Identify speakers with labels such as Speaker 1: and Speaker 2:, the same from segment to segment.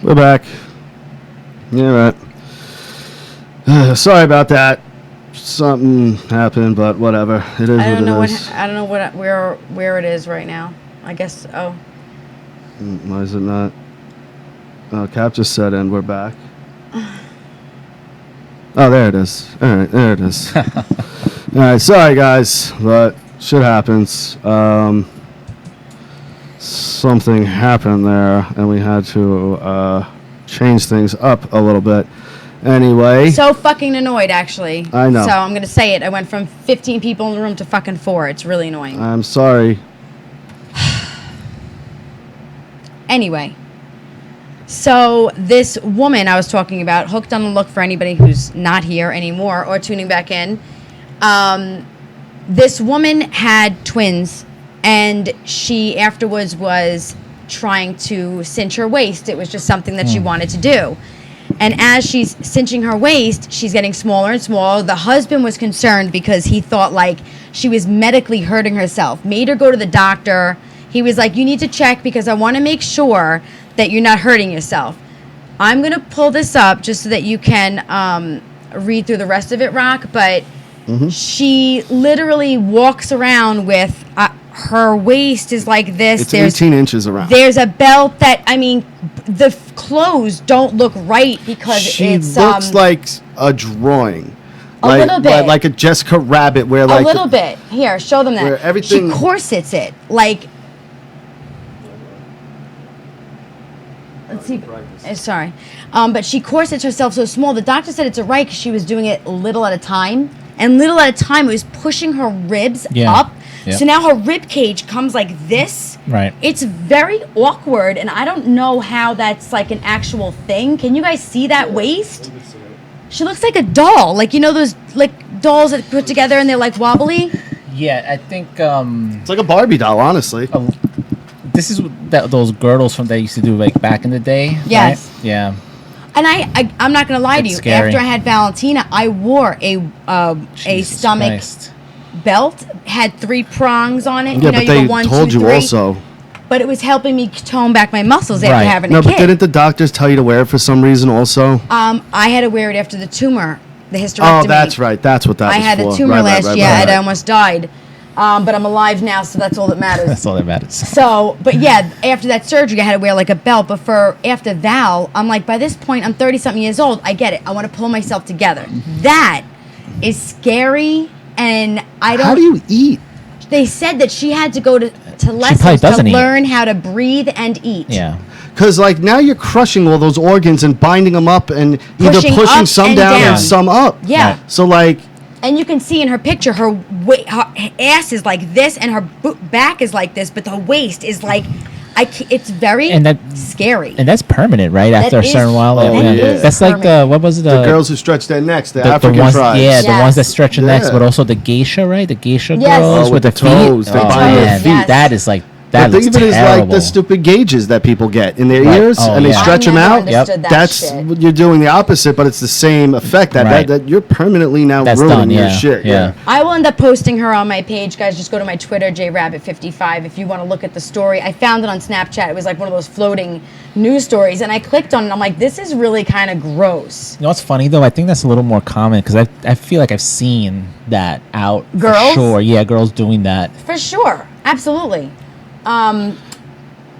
Speaker 1: We're back. Yeah, right. Sorry about that. Something happened, but whatever. It is. I don't know
Speaker 2: where it is right now. I guess. Oh.
Speaker 1: Why is it not? Oh, Cap just said, and we're back. Oh, there it is. All right, there it is. All right, sorry guys, but shit happens. Something happened there, and we had to change things up a little bit. Anyway.
Speaker 2: So fucking annoyed, actually.
Speaker 1: I know.
Speaker 2: So I'm going to say it. I went from 15 people in the room to fucking 4. It's really annoying.
Speaker 1: I'm sorry.
Speaker 2: Anyway. So this woman I was talking about, hooked on the look for anybody who's not here anymore or tuning back in. This woman had twins. And she afterwards was trying to cinch her waist. It was just something that she wanted to do. And as she's cinching her waist, she's getting smaller and smaller. The husband was concerned because he thought like she was medically hurting herself. Made her go to the doctor. He was like, you need to check because I want to make sure that you're not hurting yourself. I'm going to pull this up just so that you can read through the rest of it, Rock. But she literally walks around with... her waist is like this.
Speaker 1: It's 18 inches around.
Speaker 2: There's a belt that, I mean, the clothes don't look right because
Speaker 1: she looks like a drawing.
Speaker 2: A little bit.
Speaker 1: Like a Jessica Rabbit where
Speaker 2: like... A little bit. Here, show them that.
Speaker 1: Where everything...
Speaker 2: She corsets it. Like... Let's see. Sorry. But she corsets herself so small. The doctor said it's all right because she was doing it little at a time. And little at a time, it was pushing her ribs up. Yep. So now her rib cage comes like this.
Speaker 3: Right.
Speaker 2: It's very awkward, and I don't know how that's like an actual thing. Can you guys see that waist? She looks like a doll. Like, you know those like dolls that put together and they're like wobbly?
Speaker 3: Yeah, I think...
Speaker 1: it's like a Barbie doll, honestly.
Speaker 3: This is those girdles from they used to do like back in the day.
Speaker 2: Yes.
Speaker 3: Right? Yeah.
Speaker 2: And I'm not going to lie to you.
Speaker 3: Scary.
Speaker 2: After I had Valentina, I wore a stomach...
Speaker 3: Christ.
Speaker 2: Belt had 3 prongs on it.
Speaker 1: Yeah,
Speaker 2: you know,
Speaker 1: but they
Speaker 2: go 1,
Speaker 1: told
Speaker 2: 2,
Speaker 1: you
Speaker 2: 3.
Speaker 1: Also.
Speaker 2: But it was helping me tone back my muscles after having a kid.
Speaker 1: No, but didn't the doctors tell you to wear it for some reason also?
Speaker 2: I had to wear it after the tumor, the hysterectomy.
Speaker 1: Oh, that's right. That's what that was
Speaker 2: I had
Speaker 1: for.
Speaker 2: a tumor last year and I almost died. But I'm alive now, so that's all that matters.
Speaker 3: That's all that matters.
Speaker 2: So, but yeah, after that surgery, I had to wear like a belt. But after Val, I'm like, by this point, I'm 30-something years old. I get it. I want to pull myself together. That is scary. And I don't...
Speaker 1: How do you eat?
Speaker 2: They said that she had to go to lessons to learn how to breathe and eat.
Speaker 3: Yeah.
Speaker 1: Because, like, now you're crushing all those organs and binding them up and either pushing some down and some up.
Speaker 2: Yeah.
Speaker 1: So, like...
Speaker 2: And you can see in her picture, her ass is like this and her back is like this, but the waist is like... it's very scary.
Speaker 3: And that's permanent, right? After a certain while. That's like the, what was it?
Speaker 1: The girls who stretch their necks, the African
Speaker 3: ones,
Speaker 1: tribes.
Speaker 3: Yeah, the ones that stretch their necks, but also the geisha, right? The geisha girls with the
Speaker 1: toes.
Speaker 3: Feet. That is like... That
Speaker 1: think of it as like the stupid gauges that people get in their ears, and they stretch them out. That's you're doing the opposite, but it's the same effect. That you're permanently now ruining your shit.
Speaker 3: Yeah.
Speaker 2: I will end up posting her on my page, guys. Just go to my Twitter, JRABBIT55, if you want to look at the story. I found it on Snapchat. It was like one of those floating news stories, and I clicked on it. And I'm like, this is really kind of gross.
Speaker 3: You know what's funny though? I think that's a little more common because I feel like I've seen that out.
Speaker 2: Girls?
Speaker 3: For sure, yeah, girls doing that.
Speaker 2: For sure, absolutely.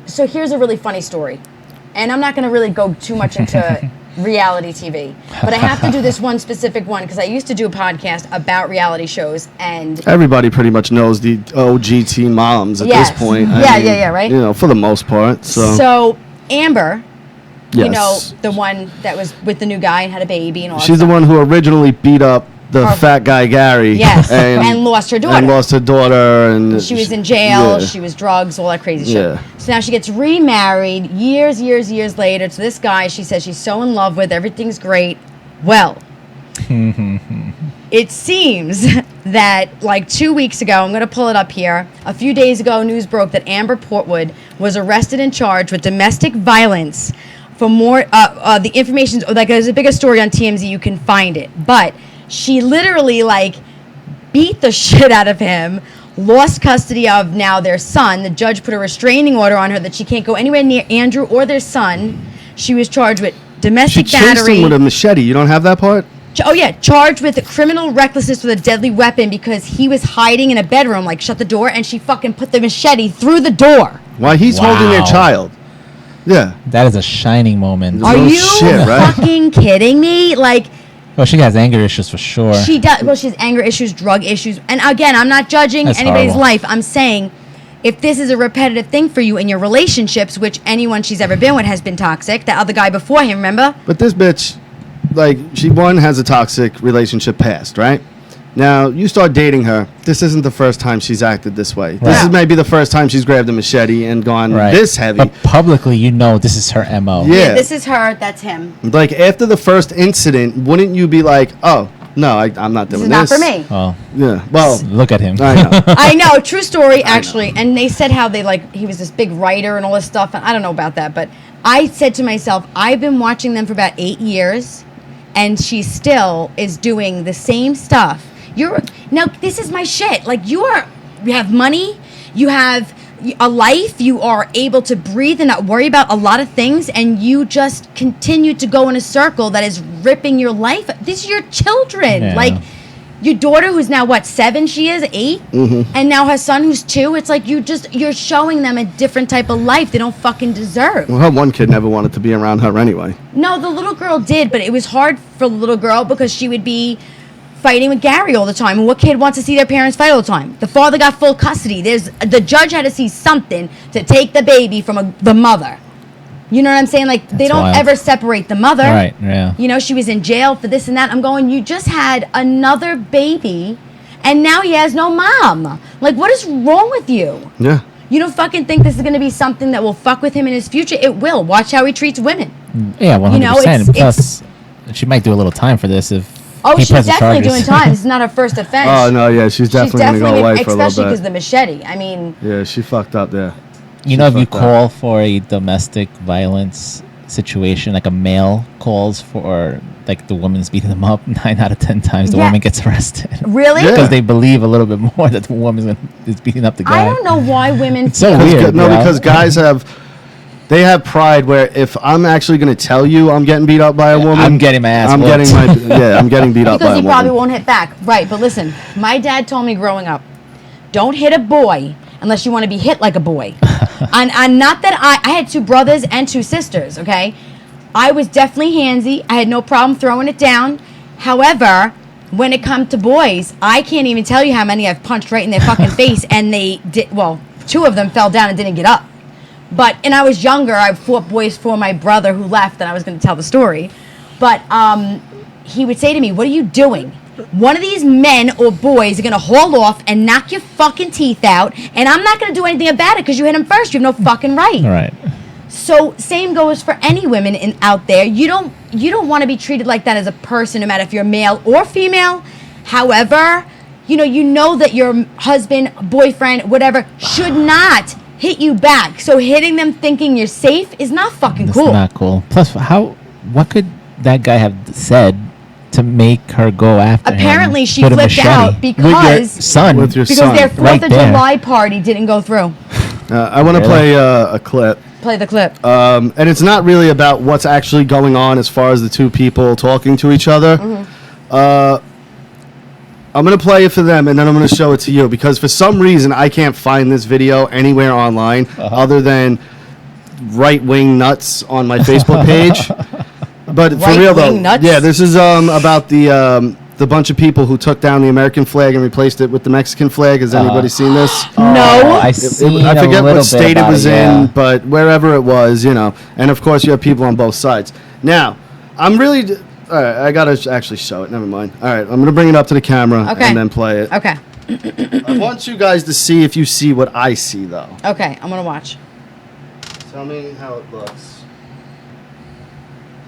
Speaker 2: So here's a really funny story. And I'm not going to really go too much into reality TV. But I have to do this one specific one because I used to do a podcast about reality shows. And
Speaker 1: everybody pretty much knows the OG teen moms at this point.
Speaker 2: Yeah, right?
Speaker 1: You know, for the most part.
Speaker 2: So Amber, you know, the one that was with the new guy and had a baby and all that
Speaker 1: She's the one who originally beat up the fat guy Gary.
Speaker 2: Yes, and lost her daughter.
Speaker 1: And
Speaker 2: she was in jail. She was drugs, all that crazy shit. So now she gets remarried years later to this guy she says she's so in love with. Everything's great. Well, it seems that like 2 weeks ago, I'm going to pull it up here. A few days ago, news broke that Amber Portwood was arrested and charged with domestic violence. For more, the information, like there's a bigger story on TMZ, you can find it. But she literally like beat the shit out of him, lost custody of now their son. The judge put a restraining order on her that she can't go anywhere near Andrew or their son. She was charged with domestic
Speaker 1: She
Speaker 2: battery.
Speaker 1: chased him with a machete. You don't have that part?
Speaker 2: Oh, yeah. Charged with criminal recklessness with a deadly weapon because he was hiding in a bedroom, like, shut the door, and she fucking put the machete through the door.
Speaker 1: While he's holding their child. Yeah.
Speaker 3: That is a shining moment.
Speaker 2: Are you fucking kidding me? Like...
Speaker 3: Well, she has anger issues for sure.
Speaker 2: She does. Well, she has anger issues, drug issues. And again, I'm not judging anybody's life. I'm saying if this is a repetitive thing for you in your relationships, which anyone she's ever been with has been toxic. The other guy before him, remember?
Speaker 1: But this bitch, like, she has a toxic relationship past, right? Now, you start dating her. This isn't the first time she's acted this way. Right. This is maybe the first time she's grabbed a machete and gone this heavy.
Speaker 3: But publicly, you know this is her MO.
Speaker 2: Yeah, this is her. That's him.
Speaker 1: Like, after the first incident, wouldn't you be like, oh, no, I'm not doing this.
Speaker 2: This is not for me.
Speaker 3: Oh.
Speaker 1: Yeah. Well,
Speaker 3: look at him.
Speaker 1: I know.
Speaker 2: I know. True story, actually. And they said how he was this big writer and all this stuff. And I don't know about that. But I said to myself, I've been watching them for about 8 years. And she still is doing the same stuff. Now, this is my shit. Like, you have money, you have a life, you are able to breathe and not worry about a lot of things, and you just continue to go in a circle that is ripping your life. These are your children. Yeah. Like, your daughter, who's now, 7 she is, 8? Mm-hmm. And now her son, who's 2, it's like you're showing them a different type of life they don't fucking deserve.
Speaker 1: Well, her one kid never wanted to be around her anyway. No,
Speaker 2: the little girl did, but it was hard for the little girl because she would be fighting with Gary all the time. And what kid wants to see their parents fight all the time? The father got full custody. The judge had to see something to take the baby from the mother. You know what I'm saying? Like, they don't ever separate the mother.
Speaker 3: Right, yeah.
Speaker 2: You know, she was in jail for this and that. I'm going, you just had another baby, and now he has no mom. Like, what is wrong with you?
Speaker 1: Yeah.
Speaker 2: You don't fucking think this is going to be something that will fuck with him in his future? It will. Watch how he treats women.
Speaker 3: Yeah, 100%. You know, plus, she might do a little time for this if
Speaker 2: she's definitely doing time. This is not her first offense.
Speaker 1: Oh, no, yeah. She's definitely going to go away for a little bit.
Speaker 2: Especially because the machete. I mean...
Speaker 1: Yeah, she fucked up there.
Speaker 3: You know, if you call for a domestic violence situation, like a male calls for, like, the woman's beating them up, 9 out of 10 times the woman gets arrested.
Speaker 2: Really?
Speaker 3: Because they believe a little bit more that the woman is beating up the guy.
Speaker 2: I don't know why women...
Speaker 3: It's so weird.
Speaker 1: No, because guys have pride where if I'm actually going to tell you I'm getting beat up by a woman...
Speaker 3: I'm getting my ass
Speaker 1: I'm
Speaker 3: whooped.
Speaker 1: I'm getting beat up by a woman.
Speaker 2: Because he probably won't hit back. Right, but listen, my dad told me growing up, don't hit a boy unless you want to be hit like a boy. and not that I had 2 brothers and 2 sisters, okay? I was definitely handsy. I had no problem throwing it down. However, when it comes to boys, I can't even tell you how many I've punched right in their fucking face, and they did, 2 of them fell down and didn't get up. And I was younger. I fought boys for my brother who left, and I was going to tell the story. But he would say to me, what are you doing? One of these men or boys are going to haul off and knock your fucking teeth out, and I'm not going to do anything about it because you hit him first. You have no fucking right.
Speaker 3: Right.
Speaker 2: So same goes for any women out there. You don't want to be treated like that as a person, no matter if you're male or female. However, you know that your husband, boyfriend, whatever, should not hit you back. So hitting them thinking you're safe is not fucking cool.
Speaker 3: It's not cool. Plus, what could that guy have said to make her go after him?
Speaker 2: Apparently, she flipped out because
Speaker 1: with your son.
Speaker 2: Their 4th of July party didn't go through.
Speaker 1: I want to play a clip.
Speaker 2: Play the clip.
Speaker 1: And it's not really about what's actually going on as far as the 2 people talking to each other. Mm-hmm. I'm going to play it for them, and then I'm going to show it to you, because for some reason I can't find this video anywhere online other than right-wing nuts on my Facebook page. But for real though, nuts? Yeah, this is about the bunch of people who took down the American flag and replaced it with the Mexican flag. Has anybody seen this?
Speaker 2: No.
Speaker 3: I
Speaker 1: forget what state it was in, but wherever it was, And of course, you have people on both sides. Now, I'm really... All right, I got to actually show it. Never mind. All right, I'm going to bring it up to the camera and then play it.
Speaker 2: Okay.
Speaker 1: I want you guys to see if you see what I see, though.
Speaker 2: Okay, I'm going to watch.
Speaker 1: Tell me how it looks.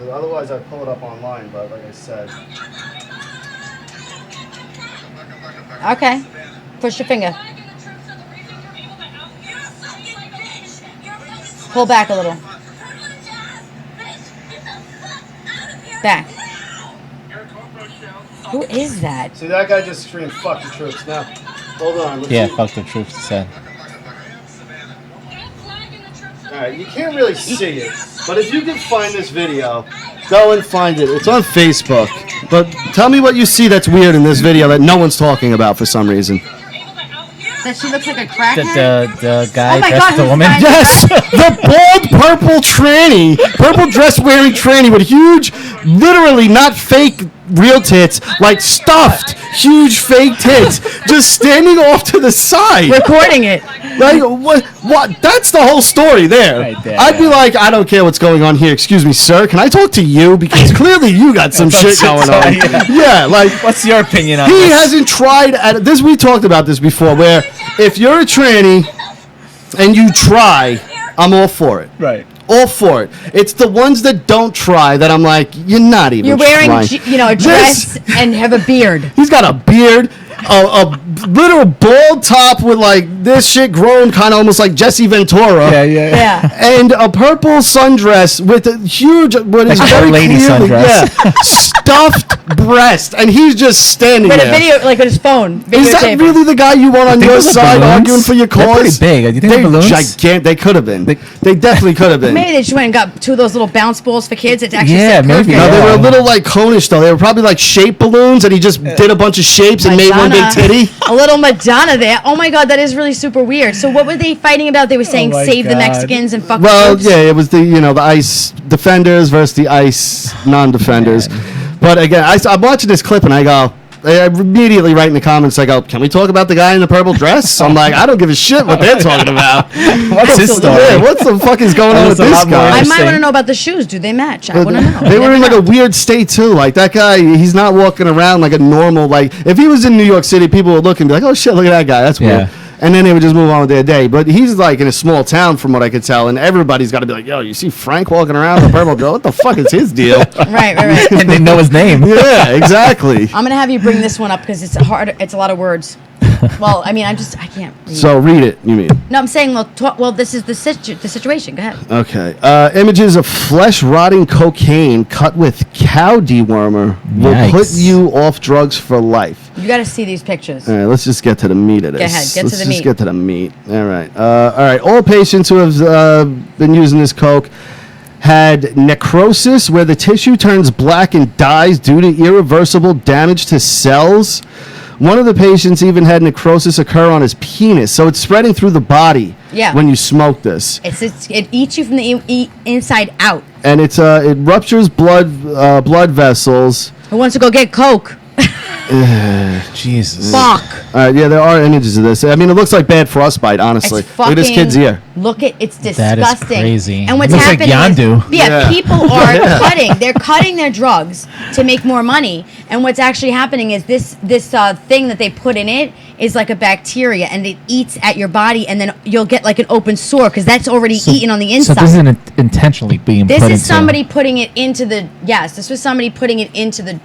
Speaker 1: Otherwise, I'd pull it up online, but like I said...
Speaker 2: Okay. Push your finger. Pull back a little. Back. Who is that?
Speaker 1: See, that guy just screamed, fuck the troops. Now, hold on.
Speaker 3: Yeah, fuck the troops, he said.
Speaker 1: All right, you can't really see it, but if you can find this video, go and find it. It's on Facebook. But tell me what you see that's weird in this video that no one's talking about for some reason.
Speaker 2: That she looks like a crackhead.
Speaker 3: The guy
Speaker 2: Oh my
Speaker 3: dressed
Speaker 2: God,
Speaker 3: the
Speaker 2: who's
Speaker 3: woman.
Speaker 2: the guy?
Speaker 1: Yes, the bald purple tranny, purple dress wearing tranny with huge, literally not fake real tits, like stuffed huge fake tits, just standing off to the side.
Speaker 2: Recording it.
Speaker 1: Like what? What? That's the whole story there.
Speaker 3: Right there,
Speaker 1: I'd be
Speaker 3: yeah.
Speaker 1: like, I don't care what's going on here. Excuse me, sir. Can I talk to you? Because clearly you got some shit going on. Yeah, like
Speaker 3: What's your opinion on
Speaker 1: he
Speaker 3: this?
Speaker 1: hasn't tried at this. We talked about this before. Where if you're a tranny and you try, I'm all for it.
Speaker 3: Right.
Speaker 1: All for it. It's the ones that don't try that I'm like, you're not even.
Speaker 2: You're wearing,
Speaker 1: trying.
Speaker 2: a dress and have a beard.
Speaker 1: He's got a beard, a literal bald top with like this shit grown, kind of almost like Jesse Ventura.
Speaker 2: Yeah.
Speaker 1: And a purple sundress with a huge, what is
Speaker 3: Like a
Speaker 1: very
Speaker 3: lady
Speaker 1: clearly,
Speaker 3: sundress.
Speaker 1: stuffed breast, and he's just standing
Speaker 2: With a
Speaker 1: there.
Speaker 2: video, like with his phone.
Speaker 1: Is that
Speaker 2: videotaping.
Speaker 1: really the guy you want on
Speaker 3: think
Speaker 1: your
Speaker 3: those are
Speaker 1: side
Speaker 3: balloons?
Speaker 1: arguing for your
Speaker 3: They're
Speaker 1: cause?
Speaker 3: pretty big. Do you think they're balloons?
Speaker 1: Gigantic. They could have been. They definitely could have been.
Speaker 2: Maybe they just went and got two of those little bounce balls for kids. It's actually
Speaker 3: Yeah, maybe.
Speaker 2: perfect.
Speaker 1: No, they were a
Speaker 3: Yeah.
Speaker 1: little like conish though. They were probably like shape balloons, and he just did a bunch of shapes and made one big
Speaker 2: Madonna.
Speaker 1: titty.
Speaker 2: A little Madonna there. Oh my God, that is really super weird. So what were they fighting about? They were saying
Speaker 3: my
Speaker 2: save the
Speaker 3: God.
Speaker 2: Mexicans and fuck
Speaker 1: Well,
Speaker 2: troops?
Speaker 1: yeah, it was the the ICE defenders versus the ICE non-defenders. But again, I'm watching this clip and I immediately write in the comments, I go, can we talk about the guy in the purple dress? I'm like, I don't give a shit what they're talking about.
Speaker 3: What's his story?
Speaker 1: Yeah, what the fuck is going on with
Speaker 3: That was a
Speaker 1: this
Speaker 3: lot more
Speaker 1: guy?
Speaker 2: I might
Speaker 3: Interesting.
Speaker 2: want to know about the shoes. Do they match? I want to know.
Speaker 1: They were
Speaker 2: never
Speaker 1: in like
Speaker 2: know.
Speaker 1: a weird state too. Like that guy, he's not walking around like a normal. Like if he was in New York City, people would look and be like, "Oh shit, look at that guy. That's weird."
Speaker 3: Yeah.
Speaker 1: And then they would just move on with their day. But he's like in a small town, from what I could tell, and everybody's got to be like, "Yo, you see Frank walking around with a purple girl? What the fuck is his deal?"
Speaker 2: Right.
Speaker 3: And they know his name.
Speaker 1: Yeah, exactly.
Speaker 2: I'm gonna have you bring this one up because it's hard. It's a lot of words. Well, I mean, I can't. Read.
Speaker 1: So read it. You mean?
Speaker 2: No, I'm saying, well, this is the situation. Go ahead.
Speaker 1: Okay. Images of flesh rotting cocaine cut with cow dewormer will
Speaker 3: Yikes.
Speaker 1: put you off drugs for life.
Speaker 2: You got to see these pictures.
Speaker 1: All right, let's just get to the meat of this.
Speaker 2: Go ahead, get to
Speaker 1: Let's
Speaker 2: the
Speaker 1: just
Speaker 2: meat.
Speaker 1: get to the meat. All right. All right. All patients who have been using this coke had necrosis, where the tissue turns black and dies due to irreversible damage to cells. One of the patients even had necrosis occur on his penis, so it's spreading through the body.
Speaker 2: Yeah.
Speaker 1: When you smoke this,
Speaker 2: It eats you from the inside out.
Speaker 1: and it ruptures blood vessels.
Speaker 2: Who wants to go get coke?
Speaker 3: Jesus.
Speaker 2: Fuck.
Speaker 1: Yeah, there are images of this. I mean, it looks like bad frostbite, honestly.
Speaker 2: It's
Speaker 1: Look at this kid's ear.
Speaker 2: It's disgusting.
Speaker 3: That is crazy.
Speaker 2: And what's
Speaker 3: Looks like
Speaker 2: happening is,
Speaker 3: Yondu.
Speaker 1: Yeah.
Speaker 2: people are cutting. They're cutting their drugs to make more money. And what's actually happening is this thing that they put in it is like a bacteria, and it eats at your body, and then you'll get like an open sore because that's already eaten on the inside.
Speaker 3: So this isn't intentionally being
Speaker 2: This
Speaker 3: put
Speaker 2: is
Speaker 3: into...
Speaker 2: somebody putting it into the This was somebody putting it into the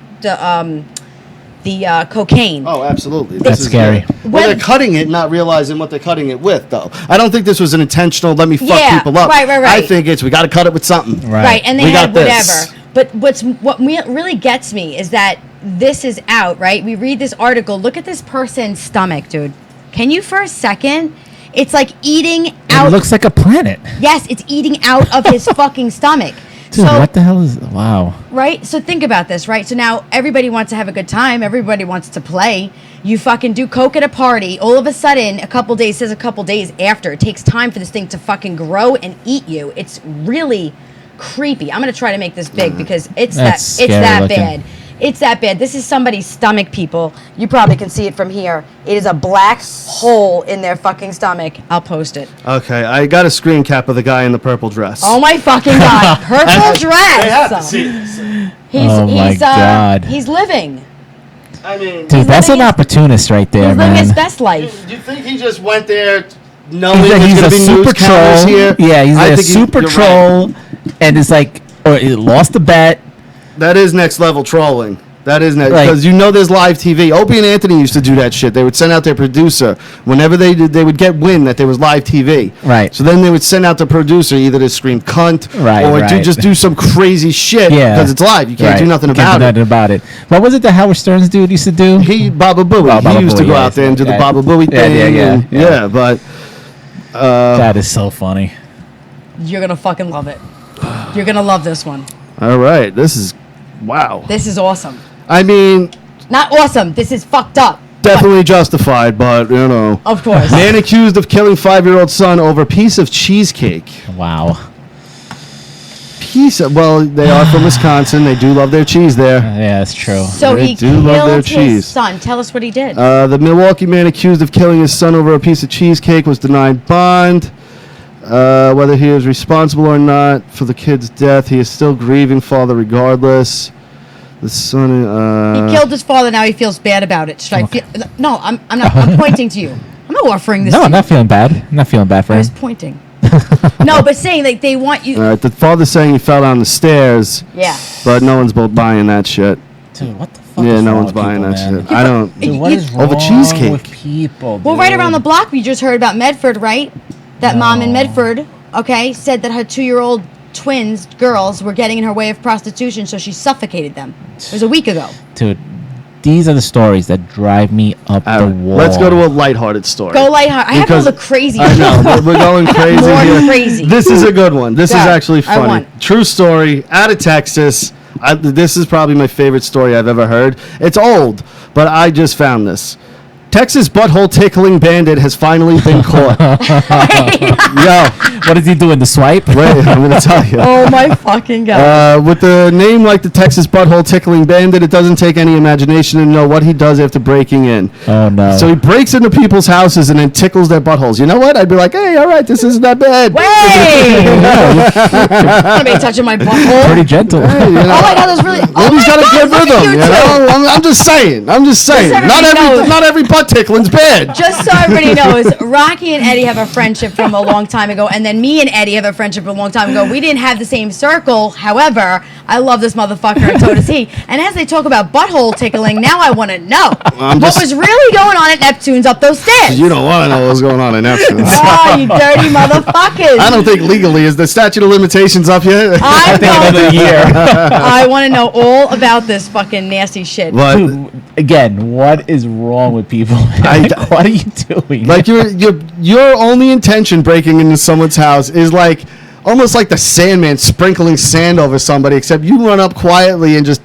Speaker 2: cocaine.
Speaker 1: Oh, absolutely.
Speaker 3: That's
Speaker 1: This is
Speaker 3: scary.
Speaker 1: Well,
Speaker 2: When-
Speaker 1: they're cutting it, not realizing what they're cutting it with, though. I don't think this was an intentional, let me fuck
Speaker 2: Yeah,
Speaker 1: people up.
Speaker 2: right.
Speaker 1: I think we got to cut it with something.
Speaker 3: Right.
Speaker 2: And they
Speaker 1: We
Speaker 2: had
Speaker 1: got
Speaker 2: whatever.
Speaker 1: this.
Speaker 2: But what really gets me is that this is out, right? We read this article. Look at this person's stomach, dude. Can you for a second? It's like eating
Speaker 3: It
Speaker 2: out.
Speaker 3: looks like a planet.
Speaker 2: Yes, it's eating out of his fucking stomach.
Speaker 3: Dude, what the hell is... Wow.
Speaker 2: Right? So think about this, right? So now everybody wants to have a good time. Everybody wants to play. You fucking do coke at a party. All of a sudden, a couple days after. It takes time for this thing to fucking grow and eat you. It's really creepy. I'm going to try to make this big because it's that
Speaker 3: scary looking.
Speaker 2: bad. It's that bad. This is somebody's stomach, people. You probably can see it from here. It is a black hole in their fucking stomach. I'll post it.
Speaker 1: Okay, I got a screen cap of the guy in the purple dress.
Speaker 2: Oh my fucking God. Purple dress.
Speaker 1: They have to see this.
Speaker 3: Oh my God.
Speaker 2: He's living.
Speaker 1: I mean,
Speaker 3: Dude, that's
Speaker 2: living
Speaker 3: an
Speaker 2: his-
Speaker 3: opportunist right there,
Speaker 2: He's living
Speaker 3: man.
Speaker 2: his best life.
Speaker 1: do you think he just went there knowing
Speaker 3: He's
Speaker 1: there's
Speaker 3: a
Speaker 1: going to be
Speaker 3: super
Speaker 1: news cameras
Speaker 3: troll.
Speaker 1: here?
Speaker 3: Yeah, he's
Speaker 1: I
Speaker 3: a
Speaker 1: think
Speaker 3: super
Speaker 1: you're
Speaker 3: troll,
Speaker 1: right.
Speaker 3: and it's like, or it lost the bet.
Speaker 1: That is next level trolling. That is next,
Speaker 3: Right.
Speaker 1: because there's live TV. Opie and Anthony used to do that shit. They would send out their producer whenever they would get wind that there was live TV.
Speaker 3: Right.
Speaker 1: So then they would send out the producer either to scream cunt
Speaker 3: Right,
Speaker 1: or to
Speaker 3: right.
Speaker 1: just do some crazy shit
Speaker 3: Yeah,
Speaker 1: because it's live. You can't do nothing about it.
Speaker 3: Nothing about it. What was it that Howard Stern's dude used to do?
Speaker 1: Baba Booey.
Speaker 3: Oh, Baba
Speaker 1: he used to
Speaker 3: Booey,
Speaker 1: go
Speaker 3: yeah,
Speaker 1: out there and do the
Speaker 3: yeah.
Speaker 1: Baba Booey
Speaker 3: Yeah,
Speaker 1: thing.
Speaker 3: yeah,
Speaker 1: and-
Speaker 3: yeah.
Speaker 1: but
Speaker 3: That is so funny.
Speaker 2: You're gonna fucking love it. You're gonna love this one.
Speaker 1: All right, this is wow.
Speaker 2: This is awesome.
Speaker 1: I mean,
Speaker 2: Not awesome. This is fucked up.
Speaker 1: definitely justified, but you know.
Speaker 2: Of course.
Speaker 1: Man accused of killing 5-year-old son over piece of cheesecake.
Speaker 3: Wow.
Speaker 1: Well, they are from Wisconsin. They do love their cheese there.
Speaker 3: Yeah, that's true.
Speaker 2: So
Speaker 1: They
Speaker 2: he
Speaker 1: do love their
Speaker 2: killed his
Speaker 1: cheese.
Speaker 2: son. Tell us what he did.
Speaker 1: The Milwaukee man accused of killing his son over a piece of cheesecake was denied bond. Whether he is responsible or not for the kid's death, he is still grieving father regardless. The son.
Speaker 2: He killed his father. Now he feels bad about it. Should I feel? No, I'm not. I'm pointing to you. I'm not offering this.
Speaker 3: No,
Speaker 2: to
Speaker 3: I'm
Speaker 2: you.
Speaker 3: not feeling bad. I'm not feeling bad for
Speaker 2: I
Speaker 3: him.
Speaker 2: was pointing. No, but saying like they want you.
Speaker 1: All right, the father's saying he fell down the stairs,
Speaker 2: Yeah.
Speaker 1: but no one's buying that shit.
Speaker 3: Dude, what the fuck
Speaker 1: Yeah,
Speaker 3: is
Speaker 1: no
Speaker 3: wrong
Speaker 1: one's
Speaker 3: with
Speaker 1: buying
Speaker 3: people,
Speaker 1: that
Speaker 3: man?
Speaker 1: shit. I don't.
Speaker 3: Dude, what is
Speaker 1: Over
Speaker 3: wrong
Speaker 1: cheesecake.
Speaker 3: with people,
Speaker 2: Well, right
Speaker 3: dude?
Speaker 2: around the block, we just heard about Medford, right? That mom in Medford, okay, said that her 2-year-old twins, girls, were getting in her way of prostitution, so she suffocated them. It was a week ago.
Speaker 3: Dude, these are the stories that drive me up
Speaker 1: All
Speaker 3: the
Speaker 1: right,
Speaker 3: wall.
Speaker 1: let's go to a lighthearted story.
Speaker 2: Go lighthearted. I have all
Speaker 1: Because-
Speaker 2: the crazy
Speaker 1: I know,
Speaker 2: shit.
Speaker 1: we're going crazy
Speaker 2: More
Speaker 1: here.
Speaker 2: crazy.
Speaker 1: This is a good one. This
Speaker 2: Go.
Speaker 1: is actually
Speaker 2: I
Speaker 1: funny.
Speaker 2: want.
Speaker 1: True story, out of Texas. This is probably my favorite story I've ever heard. It's old, but I just found this. Texas butthole tickling bandit has finally been caught. Yo,
Speaker 3: What is he doing? The swipe?
Speaker 1: wait, I'm going to tell you.
Speaker 2: Oh my fucking god.
Speaker 1: With the name like the Texas butthole tickling bandit, it doesn't take any imagination to know what he does after breaking in.
Speaker 3: Oh no.
Speaker 1: So he breaks into people's houses and then tickles their buttholes. You know what? I'd be like, hey, all right, this isn't that bad.
Speaker 2: Wait! Somebody touching my butthole.
Speaker 3: Pretty gentle.
Speaker 1: Hey, you know,
Speaker 2: Oh my god, that's really. Oh
Speaker 1: Maybe he's
Speaker 2: my
Speaker 1: got a
Speaker 2: God,
Speaker 1: good
Speaker 2: look at
Speaker 1: rhythm.
Speaker 2: you
Speaker 1: You
Speaker 2: two.
Speaker 1: know? I'm just saying. Not
Speaker 2: everybody knows.
Speaker 1: every butt tickling's bad.
Speaker 2: Just so everybody knows, Rocky and Eddie have a friendship from a long time ago, and then me and Eddie have a friendship from a long time ago. We didn't have the same circle. However, I love this motherfucker, and so does he. And as they talk about butthole tickling, now I want to know what was really going on at Neptune's up those stairs.
Speaker 1: You don't want to know what's going on in Neptune.
Speaker 2: Oh, you dirty motherfuckers!
Speaker 1: I don't think legally is the statute of limitations up yet.
Speaker 2: I'm
Speaker 3: Another
Speaker 2: going.
Speaker 3: year.
Speaker 2: I want to know all about this fucking nasty shit.
Speaker 1: But
Speaker 3: Dude, again, what is wrong with people? Like, what are you doing?
Speaker 1: like your only intention breaking into someone's house is like almost like the Sandman sprinkling sand over somebody, except you run up quietly and just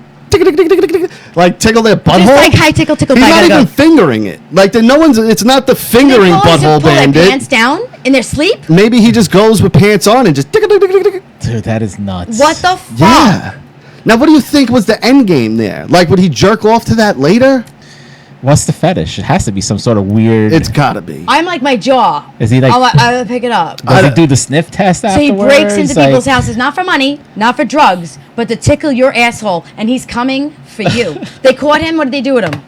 Speaker 1: like tickle their butthole.
Speaker 2: Just like high tickle tickle.
Speaker 1: He's
Speaker 2: bye,
Speaker 1: not
Speaker 2: gotta
Speaker 1: even
Speaker 2: go.
Speaker 1: fingering it. Like no one's. It's not the
Speaker 2: They
Speaker 1: fingering
Speaker 2: pull
Speaker 1: butthole
Speaker 2: their
Speaker 1: bandit.
Speaker 2: pants down in their sleep.
Speaker 1: Maybe he just goes with pants on and just.
Speaker 3: Dude, that is nuts.
Speaker 2: What the fuck?
Speaker 1: Yeah. Now, what do you think was the end game there? Like, would he jerk off to that later?
Speaker 3: What's the fetish? It has to be some sort of weird.
Speaker 1: It's gotta be.
Speaker 2: I'm like my jaw.
Speaker 3: Is he like?
Speaker 2: I'll pick it up.
Speaker 3: Does he do the sniff test
Speaker 2: So he
Speaker 3: afterwards?
Speaker 2: breaks into
Speaker 3: Like-
Speaker 2: people's houses, not for money, not for drugs, but to tickle your asshole, and he's coming for you. They caught him. What did they do with him?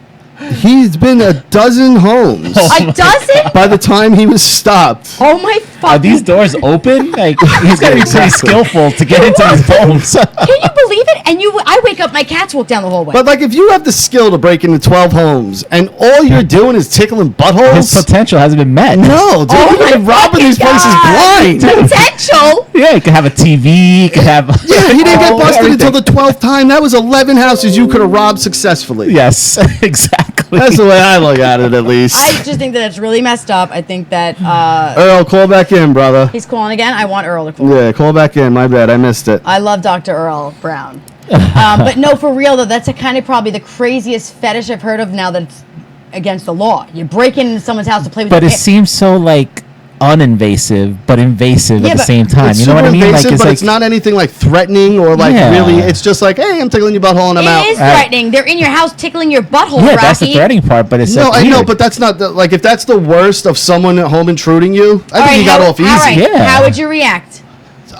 Speaker 1: He's been a dozen homes
Speaker 2: A dozen?
Speaker 1: by the time he was stopped.
Speaker 2: Oh my fucking!
Speaker 3: Are these doors open? Like he's got to be pretty skillful to get into these homes.
Speaker 2: Can you believe it? And I wake up, my cats walk down the hallway.
Speaker 1: But like, if you have the skill to break into 12 homes and all you're doing is tickling
Speaker 3: His
Speaker 1: buttholes,
Speaker 3: potential hasn't been met.
Speaker 1: no, dude,
Speaker 2: Oh
Speaker 1: you
Speaker 2: my
Speaker 1: can robbing
Speaker 2: fucking
Speaker 1: these places
Speaker 2: God.
Speaker 1: blind.
Speaker 2: Potential.
Speaker 3: Yeah, you could have a TV. You could have.
Speaker 1: Yeah, he didn't get
Speaker 3: Oh,
Speaker 1: busted
Speaker 3: everything.
Speaker 1: until the 12th time. That was 11 houses you could have robbed successfully.
Speaker 3: Yes, exactly.
Speaker 1: That's the way I look at it, at least.
Speaker 2: I just think that it's really messed up. I think that
Speaker 1: Earl, call back in, brother.
Speaker 2: he's calling again. I want Earl to call.
Speaker 1: Yeah, call back in. My bad, I missed it.
Speaker 2: I love Dr. Earl Brown. But no, for real though, that's a kind of probably the craziest fetish I've heard of now that it's against the law. You break into someone's house to play with
Speaker 3: But
Speaker 2: your
Speaker 3: it seems so like uninvasive, but invasive
Speaker 2: Yeah,
Speaker 3: at the
Speaker 2: but
Speaker 3: same time.
Speaker 1: It's
Speaker 3: You know what I
Speaker 1: super
Speaker 3: mean?
Speaker 1: invasive, but
Speaker 3: like,
Speaker 1: it's not anything like threatening or like
Speaker 3: Yeah.
Speaker 1: really. It's just like, hey, I'm tickling your butthole and I'm out.
Speaker 2: It is threatening. They're in your house tickling your butthole,
Speaker 3: Yeah,
Speaker 2: Rocky.
Speaker 3: that's the threatening part. But it's
Speaker 1: No,
Speaker 3: like
Speaker 1: I know,
Speaker 3: weird.
Speaker 1: but that's not the, like if that's the worst of someone at home intruding you. I
Speaker 2: All
Speaker 1: think
Speaker 2: right,
Speaker 1: you got off easy.
Speaker 2: All right,
Speaker 3: Yeah.
Speaker 2: how would you react?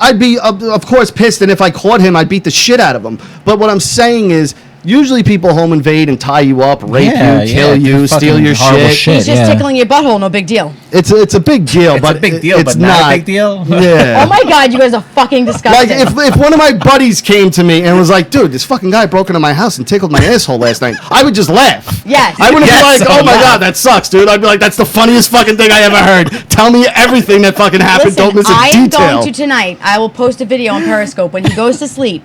Speaker 1: I'd be of course pissed, and if I caught him, I'd beat the shit out of him. But what I'm saying is, usually people home invade and tie you up, rape
Speaker 3: Yeah,
Speaker 1: you, kill
Speaker 3: yeah,
Speaker 1: you,
Speaker 3: fucking
Speaker 1: steal your
Speaker 3: horrible
Speaker 1: shit.
Speaker 3: shit.
Speaker 2: He's just
Speaker 3: yeah.
Speaker 2: tickling your butthole, no big deal.
Speaker 1: It's a big deal,
Speaker 3: It's
Speaker 1: but
Speaker 3: a big deal,
Speaker 1: it's
Speaker 3: but not a big deal.
Speaker 1: Yeah.
Speaker 2: Oh my god, you guys are fucking disgusting.
Speaker 1: Like if one of my buddies came to me and was like, "Dude, this fucking guy broke into my house and tickled my asshole last night," I would just laugh.
Speaker 2: Yes.
Speaker 1: I wouldn't
Speaker 3: Yes,
Speaker 1: be like, "Oh my
Speaker 3: yeah.
Speaker 1: god, that sucks, dude." I'd be like, "That's the funniest fucking thing I ever heard. Tell me everything that fucking happened.
Speaker 2: Listen,
Speaker 1: Don't miss a
Speaker 2: I am
Speaker 1: detail."
Speaker 2: going to tonight. I will post a video on Periscope when he goes to sleep.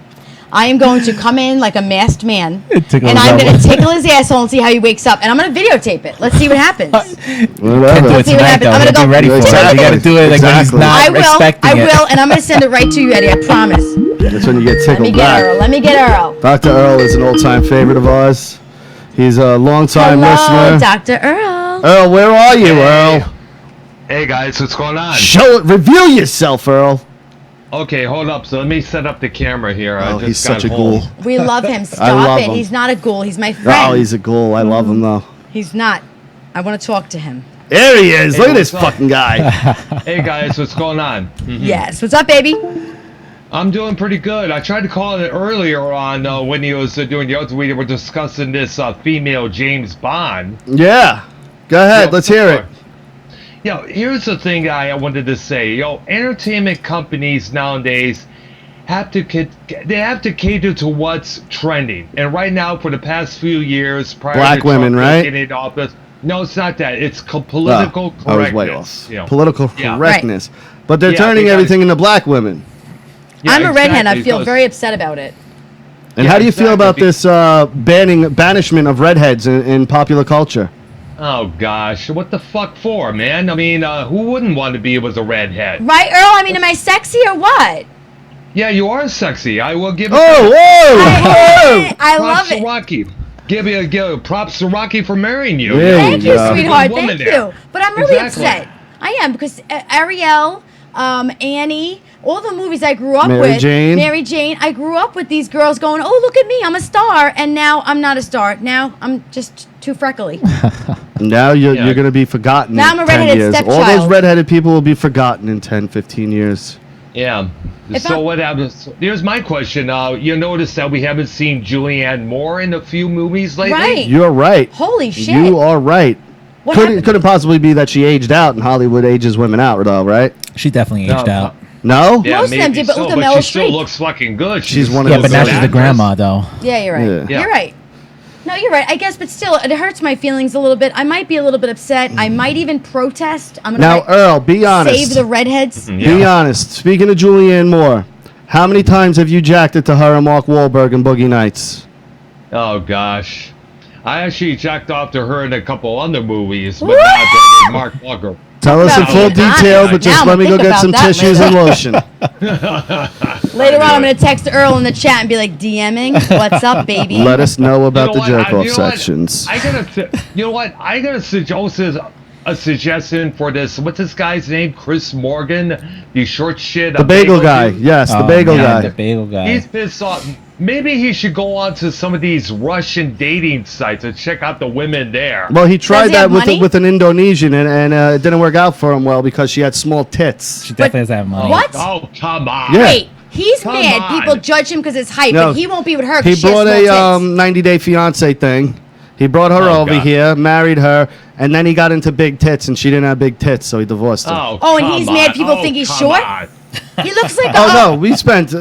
Speaker 2: I am going to come in like a masked man,
Speaker 3: Tickle
Speaker 2: and
Speaker 3: his
Speaker 2: I'm going
Speaker 3: elbow.
Speaker 2: to tickle his asshole and see how he wakes up, and I'm going to videotape it. Let's see what happens.
Speaker 3: Can't do
Speaker 1: Whatever.
Speaker 3: it
Speaker 2: See what
Speaker 3: tonight,
Speaker 2: happens.
Speaker 3: though.
Speaker 2: I'm gonna
Speaker 3: Be
Speaker 2: go-
Speaker 3: ready for it.
Speaker 1: Exactly.
Speaker 3: You got to do it like when he's
Speaker 1: Exactly.
Speaker 3: not
Speaker 2: I will,
Speaker 3: expecting it.
Speaker 2: and I'm going to send it right to you, Eddie. I promise.
Speaker 1: That's when you get
Speaker 2: Let me
Speaker 1: tickled
Speaker 2: get Earl.
Speaker 1: back.
Speaker 2: Let me get Earl.
Speaker 1: Dr. Earl is an old-time favorite of ours. He's a long-time
Speaker 2: Hello,
Speaker 1: listener.
Speaker 2: Dr. Earl.
Speaker 1: Earl, where are you, Earl?
Speaker 4: Hey guys, what's going on?
Speaker 1: Show it. Reveal yourself, Earl.
Speaker 4: Okay, hold up. So let me set up the camera here. I
Speaker 1: Oh,
Speaker 4: just
Speaker 1: he's
Speaker 4: got
Speaker 1: such a
Speaker 4: home.
Speaker 1: ghoul.
Speaker 2: We love him.
Speaker 1: I
Speaker 2: Stop
Speaker 1: love
Speaker 2: it.
Speaker 1: him.
Speaker 2: He's not a ghoul. He's my friend.
Speaker 1: Oh, he's a ghoul. I love him, though.
Speaker 2: He's not. I want to talk to him.
Speaker 1: There he is.
Speaker 4: Hey,
Speaker 1: Look at this
Speaker 4: what's up?
Speaker 1: fucking guy.
Speaker 4: Hey guys, what's going on?
Speaker 2: Yes. What's up, baby?
Speaker 4: I'm doing pretty good. I tried to call it earlier on when he was doing the other. We were discussing this female James Bond.
Speaker 1: Yeah. Go ahead. Let's hear it.
Speaker 4: Here's the thing I wanted to say. Entertainment companies nowadays have to cater to what's trending. And right now, for the past few years, prior
Speaker 1: Black
Speaker 4: to
Speaker 1: women,
Speaker 4: Trump
Speaker 1: right?
Speaker 4: getting into office, no, it's not that. It's political
Speaker 1: Oh, I was way
Speaker 4: correctness.
Speaker 1: off. Political
Speaker 4: Yeah.
Speaker 1: correctness. But they're
Speaker 4: Yeah,
Speaker 1: turning
Speaker 4: they gotta-
Speaker 1: everything into black women.
Speaker 4: Yeah,
Speaker 2: I'm a redhead. I
Speaker 4: exactly,
Speaker 2: feel
Speaker 4: because-
Speaker 2: very upset about it.
Speaker 1: And
Speaker 4: Yeah,
Speaker 1: how do you feel about
Speaker 4: exactly.
Speaker 1: this banishment of redheads in popular culture?
Speaker 4: Oh gosh, what the fuck for, man? I mean, who wouldn't want to be with a redhead?
Speaker 2: Right, Earl? I mean, am I sexy or what?
Speaker 4: Yeah, you are sexy. I will give it.
Speaker 1: Oh, whoa!
Speaker 2: I
Speaker 4: props
Speaker 2: love
Speaker 4: to
Speaker 2: it.
Speaker 4: Rocky. Give props to Rocky for marrying you.
Speaker 1: There
Speaker 2: Thank
Speaker 1: you
Speaker 2: you,
Speaker 1: go.
Speaker 2: sweetheart.
Speaker 4: Good woman
Speaker 2: Thank
Speaker 4: there.
Speaker 2: you. But I'm really
Speaker 4: Exactly.
Speaker 2: upset. I am because Ariel, Annie, all the movies I grew up
Speaker 1: Mary
Speaker 2: with,
Speaker 1: Jane.
Speaker 2: Mary Jane, I grew up with these girls going, oh, look at me, I'm a star. And now I'm not a star. Now I'm just too freckly.
Speaker 1: Now you're
Speaker 4: Yeah.
Speaker 1: going to be forgotten
Speaker 2: Now
Speaker 1: in
Speaker 2: I'm a
Speaker 1: 10
Speaker 2: redheaded
Speaker 1: years. All
Speaker 2: stepchild.
Speaker 1: those redheaded people will be forgotten in 10, 15 years.
Speaker 4: Yeah.
Speaker 2: If
Speaker 4: So
Speaker 2: I'm-
Speaker 4: what happens? Here's my question. You notice that we haven't seen Julianne Moore in a few movies lately.
Speaker 2: Right.
Speaker 1: You're right.
Speaker 2: Holy shit.
Speaker 1: You are right.
Speaker 2: What
Speaker 1: Couldn't
Speaker 2: happened?
Speaker 1: couldn't possibly be that she aged out, and Hollywood ages women out, though, right?
Speaker 3: She definitely aged out.
Speaker 1: No?
Speaker 4: Yeah,
Speaker 2: Most of them
Speaker 4: maybe
Speaker 2: did, but
Speaker 4: so,
Speaker 2: look at
Speaker 4: but
Speaker 2: Meryl
Speaker 4: she still
Speaker 2: Streep.
Speaker 4: looks fucking good.
Speaker 1: She's one of
Speaker 3: Yeah,
Speaker 1: those
Speaker 3: but now
Speaker 1: good
Speaker 3: she's the
Speaker 4: actress.
Speaker 3: grandma, though.
Speaker 2: Yeah, you're right.
Speaker 1: Yeah.
Speaker 2: You're right. No, you're right. I guess, but still, it hurts my feelings a little bit. I might be a little bit upset. I might even protest. I'm
Speaker 1: Now,
Speaker 2: gonna
Speaker 1: Earl, be honest.
Speaker 2: save the redheads.
Speaker 1: Be honest. Speaking of Julianne Moore, how many times have you jacked it to her and Mark Wahlberg in Boogie Nights?
Speaker 4: Oh gosh, I actually jacked off to her in a couple other movies, but
Speaker 2: Woo!
Speaker 4: not with Mark Walker.
Speaker 1: Tell us in
Speaker 2: about
Speaker 1: full
Speaker 2: being
Speaker 1: detail,
Speaker 2: honest.
Speaker 1: but just
Speaker 2: Now
Speaker 1: let me go
Speaker 2: think
Speaker 1: get
Speaker 2: about
Speaker 1: some
Speaker 2: that
Speaker 1: tissues
Speaker 2: later.
Speaker 1: and lotion.
Speaker 2: Later on, I'm going to text Earl in the chat and be like, DMing, what's up, baby?
Speaker 1: Let us know about the
Speaker 4: what?
Speaker 1: jerk-off
Speaker 4: You know what?
Speaker 1: sections.
Speaker 4: You know what? I gotta suggest a suggestion for this. What's this guy's name? Chris Morgan, the short shit.
Speaker 1: The bagel guy. Yes, the
Speaker 3: Oh,
Speaker 1: bagel
Speaker 3: man,
Speaker 1: guy.
Speaker 3: The bagel guy.
Speaker 4: He's pissed off. Maybe he should go on to some of these Russian dating sites and check out the women there.
Speaker 1: Well, he tried
Speaker 2: he
Speaker 1: that
Speaker 2: have
Speaker 1: with
Speaker 2: money?
Speaker 1: with an Indonesian, and it didn't work out for him well because she had small tits.
Speaker 3: She definitely doesn't have money.
Speaker 2: What?
Speaker 4: Oh, come on.
Speaker 1: Yeah.
Speaker 2: Wait, he's
Speaker 4: Come
Speaker 2: mad.
Speaker 4: on.
Speaker 2: People judge him because it's hype,
Speaker 1: No.
Speaker 2: but he won't be with her
Speaker 1: He
Speaker 2: because she has
Speaker 1: brought
Speaker 2: small
Speaker 1: a
Speaker 2: tits.
Speaker 1: 90-day fiance thing. He brought her
Speaker 4: Oh,
Speaker 1: over
Speaker 4: God.
Speaker 1: here, married her, and then he got into big tits, and she didn't have big tits, so he divorced her.
Speaker 2: Oh, and
Speaker 4: come
Speaker 2: he's mad
Speaker 4: on.
Speaker 2: people
Speaker 4: Oh,
Speaker 2: think he's
Speaker 4: come
Speaker 2: short?
Speaker 4: on.
Speaker 2: He looks like
Speaker 1: Oh,
Speaker 2: a...
Speaker 1: no, we spent...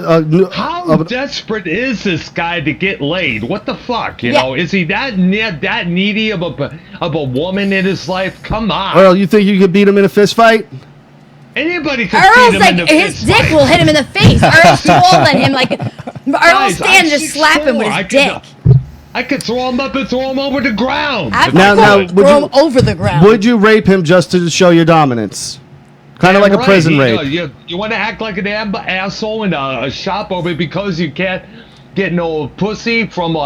Speaker 4: How desperate is this guy to get laid? What the fuck? You
Speaker 2: Yeah.
Speaker 4: know, is he that needy of a woman in his life? Come on.
Speaker 1: Earl, you think you could beat him in a fist fight?
Speaker 4: Anybody could
Speaker 2: Earl's
Speaker 4: beat him
Speaker 2: like,
Speaker 4: in the
Speaker 2: his
Speaker 4: fist
Speaker 2: dick
Speaker 4: fight.
Speaker 2: will hit him in the face. Earl's taller than him. Like, Earl's
Speaker 4: Guys,
Speaker 2: stand
Speaker 4: I'm
Speaker 2: just slap him with
Speaker 4: 6'4".
Speaker 2: his dick.
Speaker 4: I could throw him up and throw him over the ground.
Speaker 2: I'd
Speaker 1: Now- now,
Speaker 2: throw
Speaker 1: would
Speaker 2: him
Speaker 1: you-
Speaker 2: over the ground.
Speaker 1: Would you rape him just to show your dominance? Kind of like a prison rape.
Speaker 4: You want to act like an asshole in a shop over because you can't get no pussy from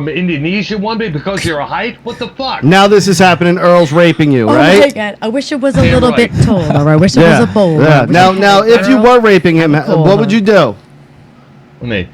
Speaker 4: Indonesian woman because you're a height? What the fuck?
Speaker 1: Now this is happening. Earl's raping you,
Speaker 2: Oh my
Speaker 1: right?
Speaker 2: God. I wish it was a
Speaker 4: Yeah,
Speaker 2: little
Speaker 4: right.
Speaker 2: bit taller. I wish it was a bowl.
Speaker 1: Yeah. Now, if you were raping him,
Speaker 2: Cool,
Speaker 1: what would
Speaker 2: huh?
Speaker 1: you do?
Speaker 4: I mean,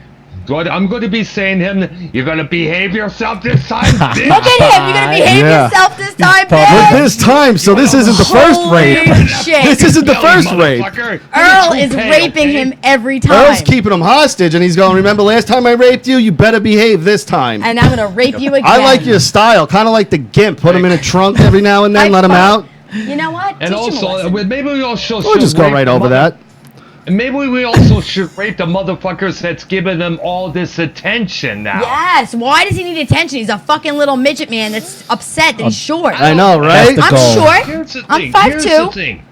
Speaker 4: I'm going to be saying him, you're going to behave yourself this time, bitch.
Speaker 2: Look at him. You're going to behave
Speaker 1: Yeah.
Speaker 2: yourself this time,
Speaker 3: But
Speaker 1: But
Speaker 2: bitch.
Speaker 1: this time, so this isn't the first rape.
Speaker 2: Holy shit.
Speaker 1: This isn't the
Speaker 4: Belly,
Speaker 1: first rape.
Speaker 4: motherfucker.
Speaker 2: Earl
Speaker 4: You're
Speaker 2: is
Speaker 4: too pale,
Speaker 2: raping
Speaker 4: okay?
Speaker 2: him every time.
Speaker 1: Earl's keeping him hostage, and he's going, remember last time I raped you? You better behave this time.
Speaker 2: And I'm going to rape you again.
Speaker 1: I like your style, kind of like the gimp. Put him in a trunk every now and then, let him out.
Speaker 2: You know what?
Speaker 4: And
Speaker 2: Teach him a
Speaker 4: also,
Speaker 2: lesson.
Speaker 4: maybe we also
Speaker 1: We'll
Speaker 4: should
Speaker 1: just go
Speaker 4: rape
Speaker 1: right
Speaker 4: the
Speaker 1: over that.
Speaker 4: And maybe we also should rape the motherfuckers that's giving them all this attention now.
Speaker 2: Yes. Why does he need attention? He's a fucking little midget man that's upset that he's short.
Speaker 1: I know, right?
Speaker 3: the
Speaker 2: I'm
Speaker 3: goal.
Speaker 2: short.
Speaker 4: Here's the
Speaker 2: I'm
Speaker 4: thing.
Speaker 2: 5'2".
Speaker 4: Here's the thing.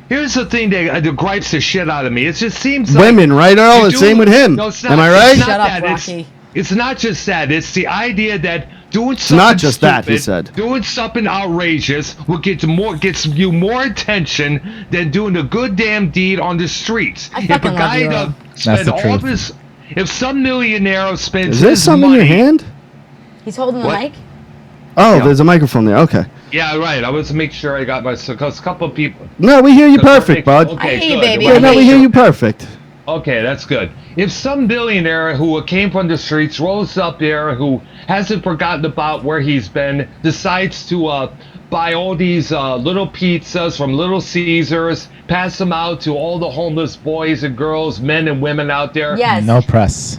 Speaker 4: Here's the thing that gripes the shit out of me. It just seems like
Speaker 1: Women, right, Earl?
Speaker 4: you
Speaker 1: The same with him.
Speaker 4: No, it's not,
Speaker 1: Am I right?
Speaker 4: It's not
Speaker 2: Shut up,
Speaker 4: that.
Speaker 2: Rocky.
Speaker 4: It's not just that. It's the idea that doing something
Speaker 1: not just
Speaker 4: stupid,
Speaker 1: that, he said.
Speaker 4: doing something outrageous will gets you more attention than doing a good damn deed on the streets.
Speaker 2: I
Speaker 4: If a
Speaker 2: fucking love
Speaker 4: guy
Speaker 2: you, Earl.
Speaker 4: spends
Speaker 3: the
Speaker 4: all
Speaker 3: truth.
Speaker 4: of his, if some millionaire spends
Speaker 1: Is there
Speaker 4: his
Speaker 1: something
Speaker 4: money,
Speaker 1: in your hand?
Speaker 2: He's holding the
Speaker 4: What?
Speaker 2: mic.
Speaker 1: Oh,
Speaker 4: Yeah.
Speaker 1: there's a microphone there. Okay.
Speaker 4: Yeah, right. I was to make sure I got my because a couple of people.
Speaker 1: No, we hear you perfect, bud.
Speaker 4: Okay,
Speaker 2: I hear you,
Speaker 4: good.
Speaker 2: baby.
Speaker 1: Yeah,
Speaker 4: Well,
Speaker 1: no, we hear you perfect.
Speaker 4: Okay, that's good. If some billionaire who came from the streets rolls up there, who hasn't forgotten about where he's been, decides to buy all these little pizzas from Little Caesars, pass them out to all the homeless boys and girls, men and women out there.
Speaker 2: Yes.
Speaker 3: No press.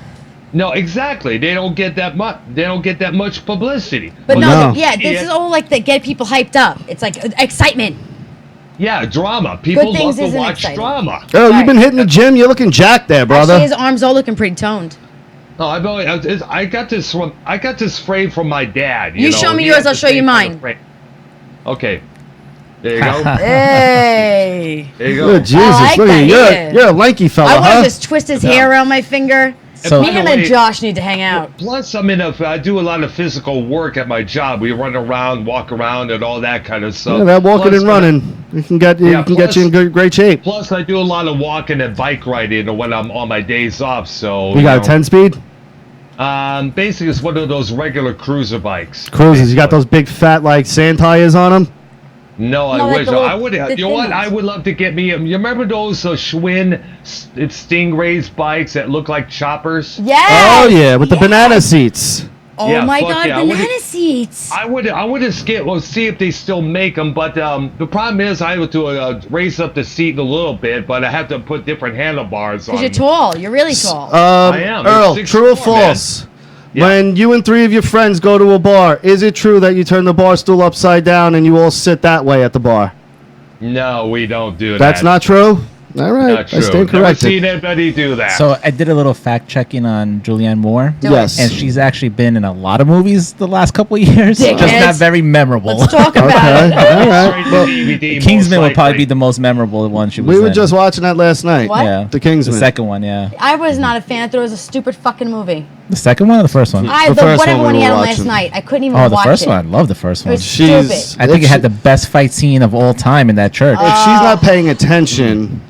Speaker 4: No, exactly. They don't get that much. They don't get that much publicity.
Speaker 2: But
Speaker 1: Well,
Speaker 2: no,
Speaker 1: no.
Speaker 2: yeah, this is all like to get people hyped up. It's like excitement.
Speaker 4: Yeah, drama. People
Speaker 2: things
Speaker 4: love to
Speaker 2: isn't
Speaker 4: watch
Speaker 2: exciting.
Speaker 4: drama.
Speaker 1: Oh,
Speaker 2: Right.
Speaker 1: you've been hitting the gym. You're looking jacked there, brother.
Speaker 2: Actually, his arms are looking pretty toned.
Speaker 4: No, I got this from frame from my dad.
Speaker 2: You
Speaker 4: know?
Speaker 2: show me
Speaker 4: He
Speaker 2: yours,
Speaker 4: had
Speaker 2: I'll
Speaker 4: the
Speaker 2: show you
Speaker 4: same kind of
Speaker 2: mine.
Speaker 4: frame. Okay. There you go.
Speaker 2: Hey.
Speaker 4: There you go.
Speaker 1: Good Jesus,
Speaker 2: I like
Speaker 1: look at you.
Speaker 2: that,
Speaker 1: You're a lanky fella,
Speaker 2: I want
Speaker 1: huh?
Speaker 2: to just twist his hair around my finger.
Speaker 3: So-
Speaker 2: Me,
Speaker 4: by
Speaker 2: him,
Speaker 4: the
Speaker 2: and
Speaker 4: way-
Speaker 2: Josh need to hang out.
Speaker 4: Plus, I do a lot of physical work at my job. We run around, walk around, and all that kind of stuff.
Speaker 1: Yeah, that walking
Speaker 4: Plus,
Speaker 1: and running, you can get
Speaker 4: yeah,
Speaker 1: get you in great shape.
Speaker 4: Plus, I do a lot of walking and bike riding when I'm on my days off. So
Speaker 1: You got a 10-speed
Speaker 4: Basically, it's one of those regular cruiser bikes.
Speaker 1: cruises. You got those big fat like sand tires on them.
Speaker 4: No,
Speaker 2: No,
Speaker 4: I
Speaker 2: like
Speaker 4: wish
Speaker 2: the little-
Speaker 4: I would.
Speaker 2: the
Speaker 4: You know what?
Speaker 2: thin
Speaker 4: I
Speaker 2: ones.
Speaker 4: would love to get me. You remember those Schwinn Stingrays bikes that look like choppers?
Speaker 2: Yes.
Speaker 1: Oh yeah, with the
Speaker 2: Yes.
Speaker 1: banana seats.
Speaker 2: Oh
Speaker 4: Yeah,
Speaker 2: my
Speaker 4: fuck
Speaker 2: God,
Speaker 4: yeah, I would've-
Speaker 2: banana seats.
Speaker 4: I would have skipped. Well, see if they still make them. But the problem is, I would to raise up the seat a little bit, but I have to put different handlebars on.
Speaker 2: Because you're tall. You're really tall.
Speaker 4: I am.
Speaker 1: Earl,
Speaker 4: It's
Speaker 1: true or
Speaker 4: 6'4", man.
Speaker 1: false?
Speaker 4: Yeah.
Speaker 1: When you and 3 of your friends go to a bar, is it true that you turn the bar stool upside down and you all sit that way at the bar?
Speaker 4: No, we don't do that.
Speaker 1: That's not true? All right,
Speaker 4: Not true.
Speaker 1: I stand
Speaker 4: Never
Speaker 1: corrected.
Speaker 4: seen anybody do that.
Speaker 3: So I did a little fact checking on Julianne Moore.
Speaker 2: Do it.
Speaker 1: Yes.
Speaker 3: And she's actually been in a lot of movies the last couple of years. Just
Speaker 2: Dickheads.
Speaker 3: not very memorable.
Speaker 2: Let's talk about
Speaker 1: Okay,
Speaker 2: it.
Speaker 1: all right.
Speaker 4: Straight to
Speaker 1: Well,
Speaker 4: DVD,
Speaker 3: Kingsman
Speaker 4: most
Speaker 3: would probably
Speaker 4: likely.
Speaker 3: be the most memorable one she was
Speaker 1: we were
Speaker 3: in.
Speaker 1: just watching that last night.
Speaker 2: What?
Speaker 3: Yeah.
Speaker 1: The Kingsman.
Speaker 3: The second one, yeah.
Speaker 2: I was not a fan. I thought it was a stupid fucking movie.
Speaker 3: The second one or the first one?
Speaker 1: The first
Speaker 2: Whatever
Speaker 1: one
Speaker 2: one
Speaker 1: we
Speaker 2: he had
Speaker 1: were
Speaker 2: on last
Speaker 1: watching.
Speaker 2: night. I couldn't even
Speaker 3: Oh, the
Speaker 2: watch
Speaker 3: first
Speaker 2: it.
Speaker 3: one. Love the first one.
Speaker 2: was
Speaker 1: She's.
Speaker 2: stupid.
Speaker 3: I think it
Speaker 1: if
Speaker 3: had
Speaker 1: she-
Speaker 3: the best fight scene of all time in that church.
Speaker 1: If she's not paying attention,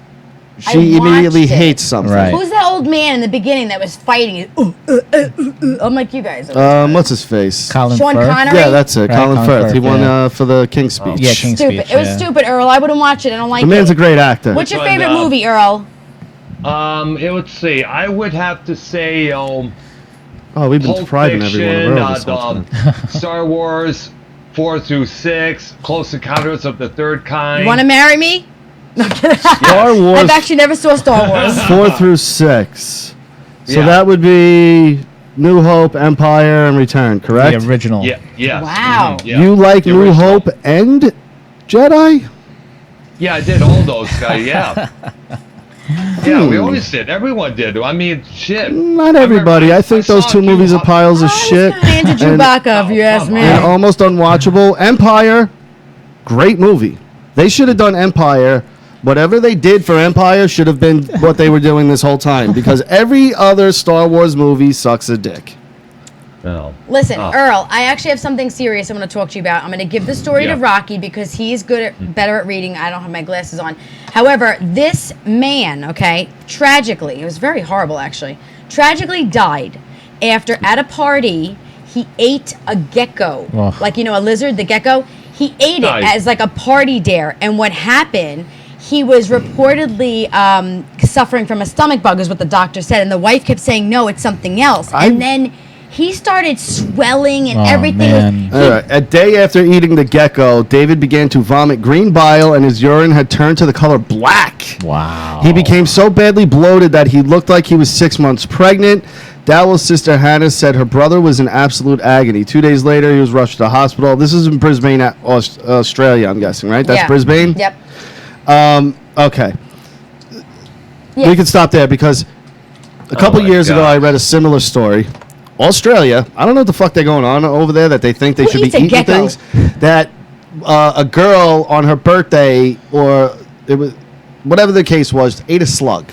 Speaker 2: I
Speaker 1: she immediately
Speaker 2: watched it.
Speaker 1: hates something.
Speaker 3: Right.
Speaker 2: Who's that old man in the beginning that was fighting? I'm like, you guys.
Speaker 1: What's his face?
Speaker 3: Colin
Speaker 2: Sean
Speaker 3: Firth.
Speaker 2: Connery?
Speaker 1: Yeah, that's it.
Speaker 3: Right,
Speaker 1: Colin
Speaker 3: Colin
Speaker 1: Firth.
Speaker 3: Firth,
Speaker 1: He won
Speaker 3: yeah.
Speaker 1: for the King's Speech.
Speaker 3: Yeah, King's
Speaker 2: Stupid.
Speaker 3: Speech.
Speaker 2: It was
Speaker 3: yeah.
Speaker 2: stupid, Earl. I wouldn't watch it. I don't like
Speaker 1: The man's
Speaker 2: it.
Speaker 1: a great actor.
Speaker 2: What's your
Speaker 4: Which one,
Speaker 2: favorite movie, Earl?
Speaker 4: Let's see. I would have to say,
Speaker 1: Oh, we've been
Speaker 4: Pulp
Speaker 1: depriving everyone
Speaker 4: Fiction,
Speaker 1: of Earl this whole time.
Speaker 4: Star Wars 4 through 6, Close Encounters of the Third Kind.
Speaker 2: You want to marry me?
Speaker 1: Star Wars
Speaker 2: I've actually never saw Star Wars.
Speaker 1: 4 through 6. So
Speaker 4: Yeah.
Speaker 1: that would be New Hope, Empire, and Return, correct?
Speaker 3: The original.
Speaker 4: Yeah, yes.
Speaker 2: Wow.
Speaker 4: Mhm, yeah.
Speaker 1: You like
Speaker 4: The
Speaker 1: New
Speaker 4: original.
Speaker 1: Hope and Jedi?
Speaker 4: Yeah, I did all those guys. Yeah. Yeah, we always did. Everyone did. I mean, shit.
Speaker 1: Not everybody. I think those
Speaker 4: saw
Speaker 1: two
Speaker 4: you
Speaker 1: movies are
Speaker 4: on-
Speaker 1: piles of
Speaker 2: I was
Speaker 1: shit.
Speaker 2: kinda into
Speaker 1: and-
Speaker 2: Chewbacca, if you ask
Speaker 4: come
Speaker 2: me.
Speaker 4: on.
Speaker 1: and almost unwatchable. Empire, great movie. They should have done Empire. Whatever they did for Empire should have been what they were doing this whole time, because every other Star Wars movie sucks a dick.
Speaker 4: No.
Speaker 2: Listen,
Speaker 4: Oh.
Speaker 2: Earl, I actually have something serious I'm going to talk to you about. I'm going to give the story
Speaker 4: Yeah.
Speaker 2: to Rocky because he's better at reading. I don't have my glasses on. However, this man, okay, tragically, it was very horrible actually, tragically died after at a party he ate a gecko.
Speaker 3: Ugh.
Speaker 2: Like, you know, a lizard, the gecko. He ate it
Speaker 4: Nice.
Speaker 2: as like a party dare. And what happened, he was reportedly suffering from a stomach bug is what the doctor said. And the wife kept saying, no, it's something else. And then he started swelling and
Speaker 3: Oh,
Speaker 2: everything
Speaker 3: man.
Speaker 2: was...
Speaker 1: All right. A day after eating the gecko, David began to vomit green bile, and his urine had turned to the color black.
Speaker 3: Wow.
Speaker 1: He became so badly bloated that he looked like he was 6 months pregnant. Dowell's sister Hannah said her brother was in absolute agony. 2 days later, he was rushed to the hospital. This is in Brisbane, Australia, I'm guessing, right? That's
Speaker 2: Yeah.
Speaker 1: Brisbane?
Speaker 2: Yep.
Speaker 1: Okay.
Speaker 2: Yeah.
Speaker 1: We can stop there because a couple
Speaker 4: my
Speaker 1: years ago,
Speaker 4: God.
Speaker 1: I read a similar story. Australia, I don't know what the fuck they're going on over there that they think they
Speaker 2: Who
Speaker 1: should be
Speaker 2: eats a
Speaker 1: eating
Speaker 2: gecko?
Speaker 1: things. That a girl on her birthday, or it was whatever the case was, ate a slug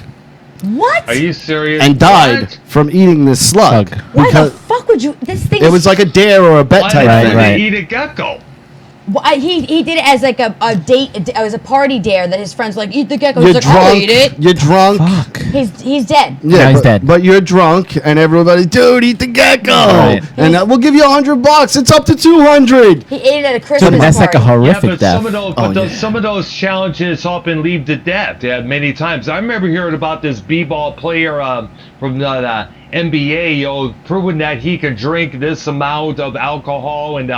Speaker 2: What?
Speaker 4: Are you serious?
Speaker 1: and died
Speaker 4: What?
Speaker 1: from eating this slug.
Speaker 3: Slug.
Speaker 2: Why the
Speaker 1: Because
Speaker 2: fuck would you? This thing.
Speaker 1: it was like a dare or a bet
Speaker 4: Why
Speaker 1: type
Speaker 4: did
Speaker 1: thing.
Speaker 3: Right.
Speaker 4: they eat a gecko?
Speaker 2: He did it as like a date. It was a party dare that his friends were like, eat the gecko.
Speaker 1: You're
Speaker 2: He's like, I'll
Speaker 1: drunk.
Speaker 2: eat it.
Speaker 1: You're drunk.
Speaker 3: Fuck.
Speaker 2: He's dead.
Speaker 1: Yeah,
Speaker 3: Now he's
Speaker 1: but,
Speaker 3: dead.
Speaker 1: but you're drunk, and everybody, dude, eat the gecko,
Speaker 3: Right.
Speaker 1: and we'll give you $100. It's up to 200.
Speaker 2: He ate it at a Christmas
Speaker 3: Dude, that's like a
Speaker 2: party.
Speaker 4: Yeah,
Speaker 3: horrific
Speaker 4: but
Speaker 3: death.
Speaker 4: some of those challenges often lead to death. Yeah, many times. I remember hearing about this b-ball player from the NBA, proving that he could drink this amount of alcohol and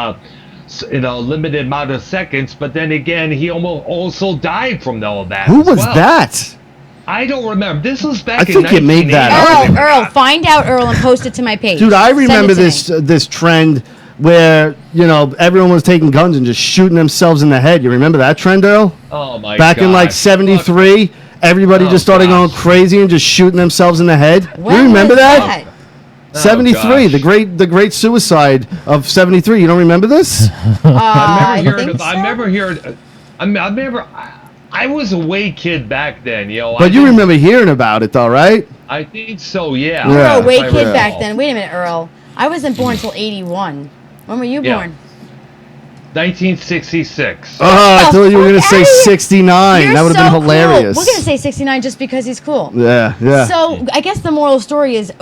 Speaker 4: in a limited amount of seconds. But then again, he almost also died from all that.
Speaker 1: Who
Speaker 4: as
Speaker 1: was
Speaker 4: well.
Speaker 1: that?
Speaker 4: I don't remember. This was back
Speaker 1: I
Speaker 4: in
Speaker 1: think you made that up.
Speaker 2: Earl, find out Earl and post it to my page.
Speaker 1: Dude, I
Speaker 2: Send it
Speaker 1: remember
Speaker 2: to me.
Speaker 1: this trend where everyone was taking guns and just shooting themselves in the head. You remember that trend, Earl?
Speaker 4: Oh my
Speaker 1: Back in like
Speaker 4: gosh.
Speaker 1: '73, everybody
Speaker 4: Oh,
Speaker 1: just started going
Speaker 4: gosh.
Speaker 1: crazy and just shooting themselves in the head.
Speaker 2: When
Speaker 1: You remember
Speaker 2: was
Speaker 1: that?
Speaker 4: Oh,
Speaker 1: 73,
Speaker 4: gosh.
Speaker 1: the great suicide of 73. You don't remember this?
Speaker 4: I remember
Speaker 2: think so.
Speaker 4: I remember. I was a way kid back then,
Speaker 1: But you remember hearing about it, though, right?
Speaker 4: I think so. Yeah.
Speaker 2: You were
Speaker 1: Yeah.
Speaker 2: a way
Speaker 4: If I
Speaker 2: kid
Speaker 4: recall.
Speaker 2: back then. Wait a minute, Earl. I wasn't born until 81. When were you
Speaker 4: Yeah.
Speaker 2: born?
Speaker 4: 1966.
Speaker 1: Oh, I
Speaker 2: the
Speaker 1: thought you were going to
Speaker 2: fuck
Speaker 1: say
Speaker 2: outta here.
Speaker 1: 69.
Speaker 2: You're
Speaker 1: That would have
Speaker 2: so
Speaker 1: been hilarious.
Speaker 2: Cool. We're gonna say 69 just because he's cool.
Speaker 1: Yeah, yeah.
Speaker 2: So I guess the moral story is,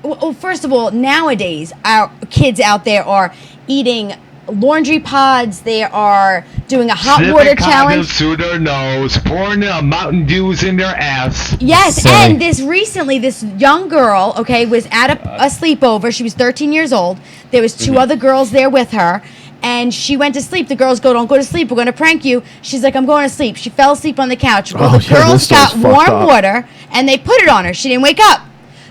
Speaker 2: well, first of all, nowadays our kids out there are eating laundry pods. They are doing a hot water challenge.
Speaker 4: through their nose, pouring Mountain Dews in their ass.
Speaker 2: Yes,
Speaker 3: Silly.
Speaker 2: and this young girl, okay, was at a sleepover. She was 13 years old. There was 2 other girls there with her, and she went to sleep. The girls go, "Don't go to sleep. We're going to prank you." She's like, "I'm going to sleep." She fell asleep on the couch. Well,
Speaker 1: Oh,
Speaker 2: the
Speaker 1: yeah,
Speaker 2: girls
Speaker 1: this story's
Speaker 2: got
Speaker 1: fucked
Speaker 2: warm
Speaker 1: up.
Speaker 2: water, and they put it on her. She didn't wake up.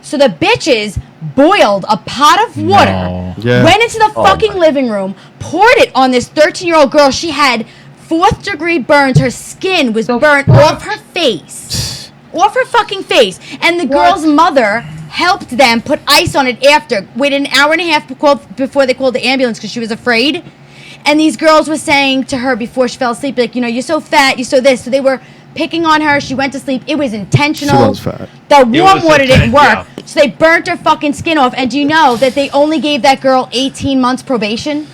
Speaker 2: So the bitches boiled a pot of water,
Speaker 3: No.
Speaker 1: Yeah.
Speaker 2: went into the fucking living room, poured it on this 13-year-old girl. She had 4th-degree burns. Her skin was burnt off her face. Off her fucking face. And the girl's mother helped them put ice on it after. Waited an hour and a half before they called the ambulance because she was afraid. And these girls were saying to her before she fell asleep, like, you're so fat, you're so this. So they were picking on her. She went to sleep. It was intentional.
Speaker 1: She was fat.
Speaker 2: The
Speaker 4: It
Speaker 2: warm
Speaker 4: was
Speaker 2: water didn't work.
Speaker 4: yeah.
Speaker 2: So they burnt her fucking skin off. And do you know that they only gave that girl 18 months probation?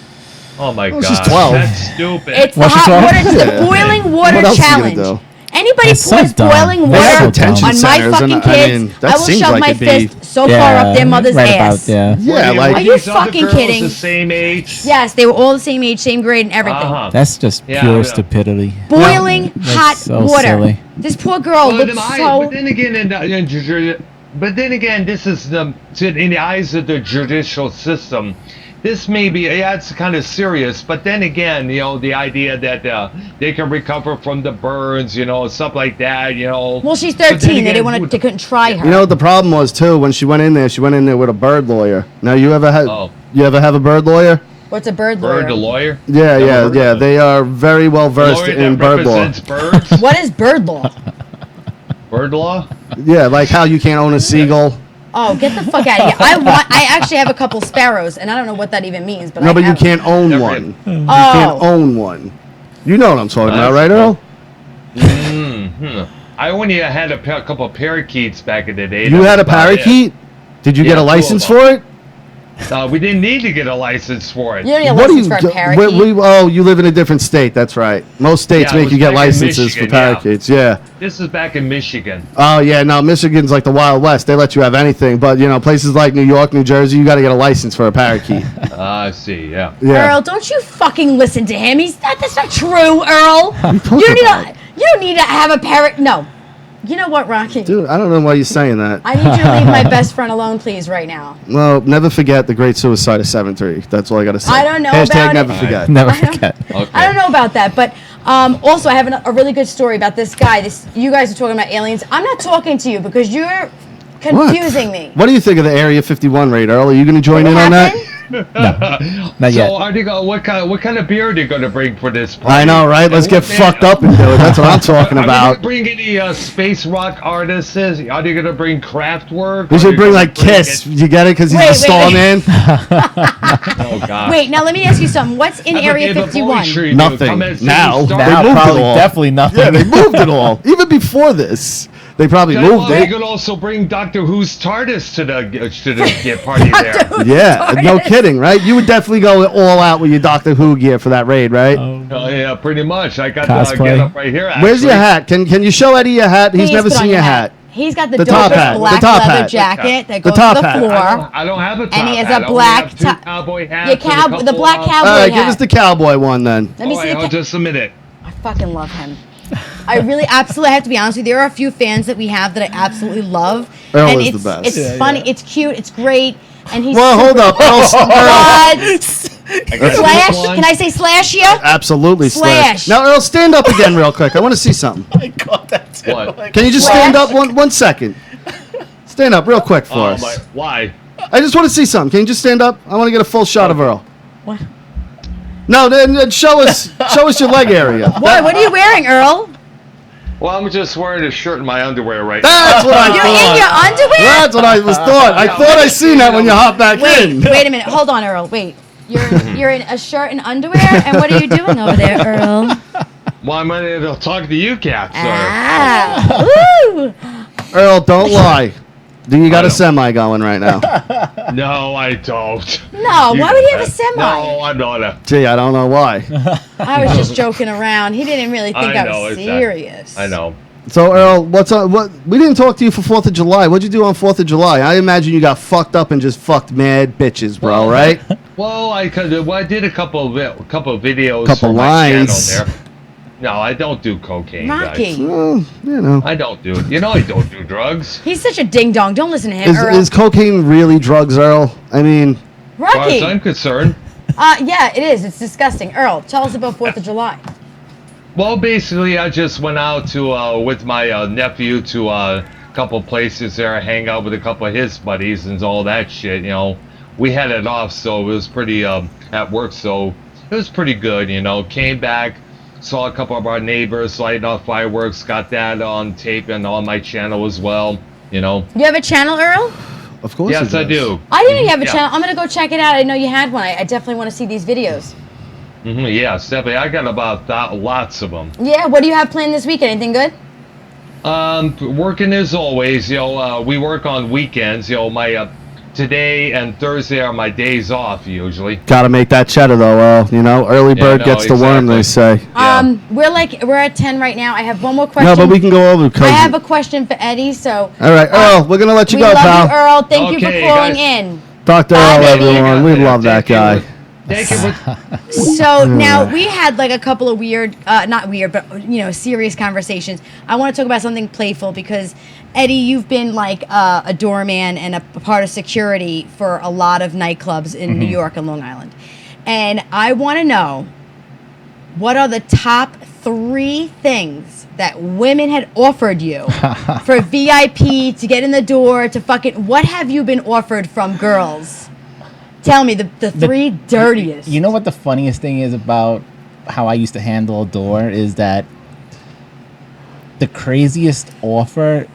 Speaker 4: Oh my
Speaker 1: Well,
Speaker 4: god.
Speaker 1: she's 12.
Speaker 4: That's stupid.
Speaker 2: It's
Speaker 3: Well,
Speaker 2: the
Speaker 3: she's
Speaker 2: hot
Speaker 3: all-
Speaker 2: water, it's the
Speaker 1: Yeah.
Speaker 2: boiling water
Speaker 1: What else is he gonna
Speaker 2: challenge.
Speaker 1: do?
Speaker 2: Anybody
Speaker 3: That's so
Speaker 2: pours
Speaker 3: dumb.
Speaker 2: boiling
Speaker 3: They have
Speaker 2: water
Speaker 1: detention
Speaker 2: on my
Speaker 1: centers,
Speaker 2: fucking
Speaker 1: and
Speaker 2: kids,
Speaker 1: that
Speaker 2: I will
Speaker 1: seems
Speaker 2: shove
Speaker 1: like
Speaker 2: my
Speaker 1: it'd be-
Speaker 2: fist so far up their mother's
Speaker 3: right
Speaker 2: ass.
Speaker 3: About, yeah.
Speaker 1: Yeah,
Speaker 4: Were
Speaker 1: like
Speaker 2: Are you
Speaker 4: these other
Speaker 2: fucking
Speaker 4: girls
Speaker 2: kidding?
Speaker 4: The same age.
Speaker 2: Yes, they were all the same age, same grade, and everything.
Speaker 4: Uh-huh.
Speaker 3: That's just
Speaker 4: Yeah,
Speaker 3: pure
Speaker 4: yeah.
Speaker 3: stupidity.
Speaker 2: Boiling
Speaker 3: That's
Speaker 2: hot
Speaker 3: so
Speaker 2: water.
Speaker 3: silly.
Speaker 2: This poor girl
Speaker 4: But,
Speaker 2: looked so.
Speaker 4: but then again, this is in the eyes of the judicial system. This may be, it's kind of serious, but then again, the idea that they can recover from the burns, stuff like that,
Speaker 2: Well, she's
Speaker 4: But then
Speaker 2: 13. They
Speaker 4: again,
Speaker 2: didn't want to. They couldn't try her.
Speaker 1: You know what the problem was too when she went in there? She went in there with a bird lawyer. Now you ever have a bird lawyer?
Speaker 2: What's a bird
Speaker 4: Bird, the
Speaker 2: lawyer?
Speaker 4: lawyer.
Speaker 1: Yeah,
Speaker 4: Never
Speaker 1: yeah,
Speaker 4: heard
Speaker 1: yeah.
Speaker 4: of it.
Speaker 1: They are very well versed
Speaker 4: Lawyer
Speaker 1: in
Speaker 4: that
Speaker 1: bird law.
Speaker 4: represents birds.
Speaker 2: What is bird law?
Speaker 4: Bird law.
Speaker 1: Yeah, like how you can't own a seagull.
Speaker 2: Oh, get the fuck out of here! I actually have a couple sparrows, and I don't know what that even means. But
Speaker 1: No,
Speaker 2: I
Speaker 1: but you
Speaker 2: have them.
Speaker 1: can't own
Speaker 4: Never
Speaker 1: one.
Speaker 4: had-
Speaker 1: You can't
Speaker 2: Oh,
Speaker 1: own one. You know what I'm talking about,
Speaker 4: That's
Speaker 1: right, Earl?
Speaker 4: I only had a couple of parakeets back in the day.
Speaker 1: You
Speaker 4: That
Speaker 1: had a
Speaker 4: was about it.
Speaker 1: parakeet? Did you
Speaker 4: Yeah,
Speaker 1: get a
Speaker 4: 2 of
Speaker 1: license
Speaker 4: them.
Speaker 1: for it?
Speaker 4: We didn't need to get a license for it.
Speaker 2: you don't need a
Speaker 1: What do
Speaker 2: license
Speaker 1: you
Speaker 2: for a
Speaker 1: do-
Speaker 2: parakeet.
Speaker 1: Oh, you live in a different state. That's right. Most states
Speaker 4: Yeah, it
Speaker 1: make
Speaker 4: was
Speaker 1: you get
Speaker 4: back in
Speaker 1: licenses for
Speaker 4: Michigan, yeah.
Speaker 1: parakeets. Yeah.
Speaker 4: This is back in Michigan.
Speaker 1: Oh yeah, no, Michigan's like the Wild West. They let you have anything, but places like New York, New Jersey, you got to get a license for a parakeet.
Speaker 4: I see. Yeah.
Speaker 1: Yeah.
Speaker 2: Earl, don't you fucking listen to him. That's not true, Earl.
Speaker 1: you talking
Speaker 2: You
Speaker 1: about?
Speaker 2: don't need to have a parrot. No. You know what, Rocky?
Speaker 1: Dude, I don't know why you're saying that.
Speaker 2: I need you to leave my best friend alone, please, right now.
Speaker 1: Well, never forget the great suicide of 7-3. That's all I got to say.
Speaker 2: I don't know
Speaker 1: Hashtag
Speaker 2: about
Speaker 1: never
Speaker 2: it.
Speaker 1: forget.
Speaker 3: Never
Speaker 2: I don't-
Speaker 3: forget.
Speaker 4: Okay.
Speaker 2: I don't know about that, but also I have a really good story about this guy. You guys are talking about aliens. I'm not talking to you because you're
Speaker 1: What?
Speaker 2: confusing me.
Speaker 1: What do you think of the Area 51 raid, Earl? Are you going to join
Speaker 2: What
Speaker 1: in on that?
Speaker 2: happened?
Speaker 3: Not yet.
Speaker 4: So are they what kind of beer are they going to bring for this party?
Speaker 1: I know, right? Let's get fucked up and do it. That's what I'm talking
Speaker 4: Are they
Speaker 1: about.
Speaker 4: going to bring any space rock artists? Are they going to bring Kraftwerk?
Speaker 1: We
Speaker 4: Are
Speaker 1: should
Speaker 4: they
Speaker 1: bring
Speaker 4: gonna
Speaker 1: like Kiss. You get it? Because he's
Speaker 2: Wait,
Speaker 1: a
Speaker 2: wait,
Speaker 1: star
Speaker 2: wait.
Speaker 1: man.
Speaker 4: Oh God.
Speaker 2: Wait, now let me ask you something. What's in
Speaker 4: Have a
Speaker 2: Area
Speaker 4: David Bowie
Speaker 2: 51?
Speaker 4: tribute.
Speaker 1: Nothing.
Speaker 4: Come and see
Speaker 1: Now.
Speaker 4: Star-
Speaker 1: They
Speaker 3: Now,
Speaker 1: moved it
Speaker 3: probably
Speaker 1: all.
Speaker 3: definitely nothing.
Speaker 1: Yeah, they moved it all. Even before this, they probably
Speaker 4: Well,
Speaker 1: moved
Speaker 4: you
Speaker 1: it.
Speaker 4: could also bring Doctor Who's TARDIS to the party there.
Speaker 1: Yeah, no kidding, right? You would definitely go all out with your Doctor Who gear for that raid, right?
Speaker 4: Oh yeah, pretty much. I got
Speaker 3: Cosplay.
Speaker 4: the get up right here. Actually.
Speaker 1: Where's your hat? Can you show Eddie your hat? He's
Speaker 2: Please
Speaker 1: never
Speaker 2: put on
Speaker 1: seen your hat.
Speaker 2: He's got the,
Speaker 1: The top
Speaker 2: dopest
Speaker 1: hat.
Speaker 2: black
Speaker 1: The top
Speaker 2: leather
Speaker 1: hat.
Speaker 2: jacket that
Speaker 1: The
Speaker 2: goes
Speaker 1: top
Speaker 2: to the
Speaker 1: hat.
Speaker 2: floor.
Speaker 4: I don't have a top
Speaker 2: And he has
Speaker 4: hat.
Speaker 2: a
Speaker 4: I only
Speaker 2: black
Speaker 4: have two
Speaker 2: top-
Speaker 4: cowboy hats.
Speaker 2: Your
Speaker 4: and a couple,
Speaker 2: the black cowboy
Speaker 1: All right,
Speaker 2: hat.
Speaker 1: give us the cowboy one then.
Speaker 2: Let me see.
Speaker 4: Hold just a minute.
Speaker 2: I fucking love him. I really absolutely have to be honest with you. There are a few fans that we have that I absolutely love.
Speaker 1: Earl
Speaker 2: and
Speaker 1: is
Speaker 2: it's
Speaker 1: the best.
Speaker 2: it's
Speaker 3: Yeah,
Speaker 2: funny,
Speaker 3: yeah.
Speaker 2: it's cute, it's great, and he's
Speaker 1: Well, hold up. Earl,
Speaker 2: What?
Speaker 4: I got
Speaker 2: Slash?
Speaker 4: this one.
Speaker 2: Can I say slash you?
Speaker 1: absolutely
Speaker 2: Slash.
Speaker 1: Now, Earl, stand up again real quick. I want to see something.
Speaker 3: I got that too.
Speaker 4: What?
Speaker 1: Can you just
Speaker 2: Slash.
Speaker 1: stand up one second? Stand up real quick for
Speaker 4: Oh
Speaker 1: us.
Speaker 4: my! Why?
Speaker 1: I just want to see something. Can you just stand up? I want to get a full shot of Earl.
Speaker 2: What?
Speaker 1: No, then show us your leg area.
Speaker 2: What are you wearing, Earl?
Speaker 4: Well, I'm just wearing a shirt and my underwear right
Speaker 1: That's what I
Speaker 2: You're
Speaker 1: thought.
Speaker 2: in your underwear?
Speaker 1: That's what I was thought. I thought I seen that when you hopped back in.
Speaker 2: Wait a minute. Hold on, Earl. Wait. You're in a shirt and underwear, and what are you doing over there, Earl?
Speaker 4: now. Well, I'm ready to talk to you, cats.
Speaker 2: Ah. Woo!
Speaker 1: Earl, don't lie. Do you got
Speaker 4: I
Speaker 1: a
Speaker 4: don't.
Speaker 1: semi going right now?
Speaker 4: No, I don't.
Speaker 2: No, why would he have a semi?
Speaker 4: No, I'm not.
Speaker 1: Gee, I don't know why.
Speaker 2: I was just joking around. He didn't really think I,
Speaker 4: know,
Speaker 2: was
Speaker 4: exactly.
Speaker 2: serious.
Speaker 4: I know.
Speaker 1: So Earl, what's up? What we didn't talk to you for 4th of July. What'd you do on 4th of July? I imagine you got fucked up and just fucked mad bitches, bro. Right?
Speaker 4: Well, I did a couple of videos
Speaker 1: Couple
Speaker 4: for my
Speaker 1: lines.
Speaker 4: channel there. No, I don't do cocaine,
Speaker 2: Rocky.
Speaker 4: guys.
Speaker 1: Well, you know.
Speaker 4: I don't do it. You know I don't do drugs.
Speaker 2: He's such a ding dong. Don't listen to him,
Speaker 1: Is,
Speaker 2: Earl.
Speaker 1: is cocaine really drugs, Earl? I mean,
Speaker 4: As far as
Speaker 2: Rocky.
Speaker 4: I'm concerned.
Speaker 2: Yeah, it is. It's disgusting. Earl, tell us about 4th of July.
Speaker 4: Well, basically, I just went out to with my nephew to a couple places there, hang out with a couple of his buddies and all that shit. You know, we had it off, so it was pretty at work, so it was pretty good. You know, came back, saw a couple of our neighbors lighting off fireworks, got that on tape and on my channel as well. You know.
Speaker 2: You have a channel, Earl?
Speaker 1: of course.
Speaker 4: Yes,
Speaker 1: it
Speaker 4: I
Speaker 1: does.
Speaker 4: do.
Speaker 2: I didn't know you have a
Speaker 4: Yeah.
Speaker 2: channel. I'm gonna go check it out. I didn't know you had one. I definitely want to see these videos.
Speaker 4: Yes, definitely. I got about lots of them.
Speaker 2: Yeah. What do you have planned this weekend? Anything good?
Speaker 4: Working as always. You know, we work on weekends. You know, my today and Thursday are my days off usually.
Speaker 1: Gotta make that cheddar though, Earl. You know, early bird
Speaker 4: no,
Speaker 1: gets the worm, they say.
Speaker 4: Yeah.
Speaker 2: We're at 10 right now. I have one more question.
Speaker 1: No, but we can go over.
Speaker 2: I have a question for Eddie. So.
Speaker 1: All right, Earl, we're gonna let you
Speaker 2: We
Speaker 1: go,
Speaker 2: love
Speaker 1: pal.
Speaker 2: you, Earl. Thank you for
Speaker 4: Okay,
Speaker 2: calling
Speaker 4: guys.
Speaker 2: in.
Speaker 1: Dr.
Speaker 2: Bye,
Speaker 1: Earl,
Speaker 2: baby.
Speaker 1: everyone. We love that
Speaker 4: Thank you.
Speaker 1: guy.
Speaker 4: Thank you for
Speaker 2: So now we had like a couple of weird, not weird, but serious conversations. I want to talk about something playful because Eddie, you've been like a doorman and a part of security for a lot of nightclubs in New York and Long Island, and I want to know what are the top 3 things that women had offered you for VIP to get in the door to fucking. What have you been offered from girls? Tell me the 3 dirtiest.
Speaker 3: You know what the funniest thing is about how I used to handle a door is that the craziest offer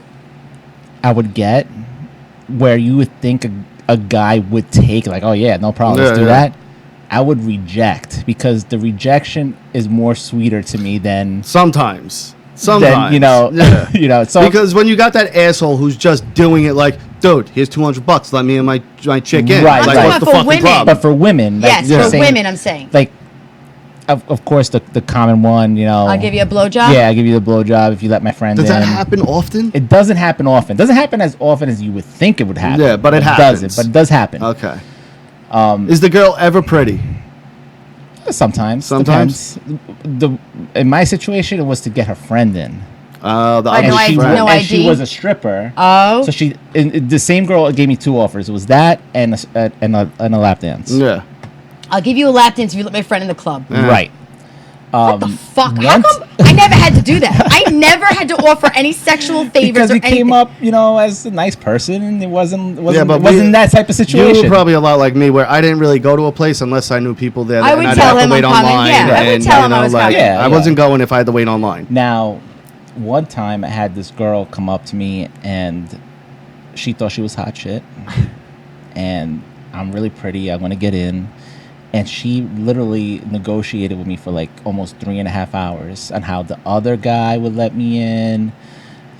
Speaker 3: I would get where you would think a guy would take, like, oh yeah, no problem, let's do
Speaker 1: Yeah.
Speaker 3: that, I would reject because the rejection is more sweeter to me than
Speaker 1: Sometimes.
Speaker 3: than
Speaker 1: Yeah.
Speaker 3: so
Speaker 1: Because when you got that asshole who's just doing it like, dude, here's $200. Let me and my chick in.
Speaker 3: Right,
Speaker 1: Like,
Speaker 3: right.
Speaker 1: what's the
Speaker 2: For
Speaker 1: fucking
Speaker 2: women.
Speaker 1: problem?
Speaker 3: but for women, like,
Speaker 2: Yes,
Speaker 3: you're
Speaker 2: for
Speaker 3: saying-
Speaker 2: women, I'm saying.
Speaker 3: like of course the common one,
Speaker 2: I'll give you a blowjob.
Speaker 3: yeah, I'll give you the blowjob if you let my friends
Speaker 1: Does
Speaker 3: in.
Speaker 1: that happen often?
Speaker 3: It doesn't happen often. It doesn't happen as often as you would think it would happen.
Speaker 1: Yeah, but it
Speaker 3: doesn't.
Speaker 1: happens.
Speaker 3: But it does happen.
Speaker 1: Okay. Is the girl ever pretty?
Speaker 3: Sometimes.
Speaker 1: Sometimes?
Speaker 3: Depends. In my situation, it was to get her friend in.
Speaker 1: The
Speaker 2: I
Speaker 1: other
Speaker 2: know, I-
Speaker 1: friend.
Speaker 2: no
Speaker 3: and she
Speaker 2: ID?
Speaker 3: was a stripper.
Speaker 2: Oh.
Speaker 3: So the same girl gave me 2 offers. It was that and a lap dance.
Speaker 1: Yeah.
Speaker 2: I'll give you a lap dance if you let my friend in the club.
Speaker 1: Yeah.
Speaker 3: Right.
Speaker 2: What the fuck? How
Speaker 3: once-
Speaker 2: come I never had to do that? I never had to offer any sexual favors
Speaker 3: because
Speaker 2: or
Speaker 3: he
Speaker 2: anything.
Speaker 3: came up, as a nice person, and it wasn't that type of
Speaker 1: You
Speaker 3: situation.
Speaker 1: were probably a lot like me, where I didn't really go to a place unless I knew people there.
Speaker 2: I
Speaker 1: and
Speaker 2: would
Speaker 1: I'd
Speaker 2: tell
Speaker 1: have to
Speaker 2: him
Speaker 1: wait
Speaker 2: I'm coming.
Speaker 1: online.
Speaker 2: Yeah, I would
Speaker 1: and,
Speaker 2: tell him I was coming.
Speaker 3: Yeah,
Speaker 1: I
Speaker 3: yeah.
Speaker 1: wasn't going if I had to wait online.
Speaker 3: Now, one time I had this girl come up to me, and she thought she was hot shit, and I'm really pretty. I want to get in. And she literally negotiated with me for like almost 3.5 hours on how the other guy would let me in,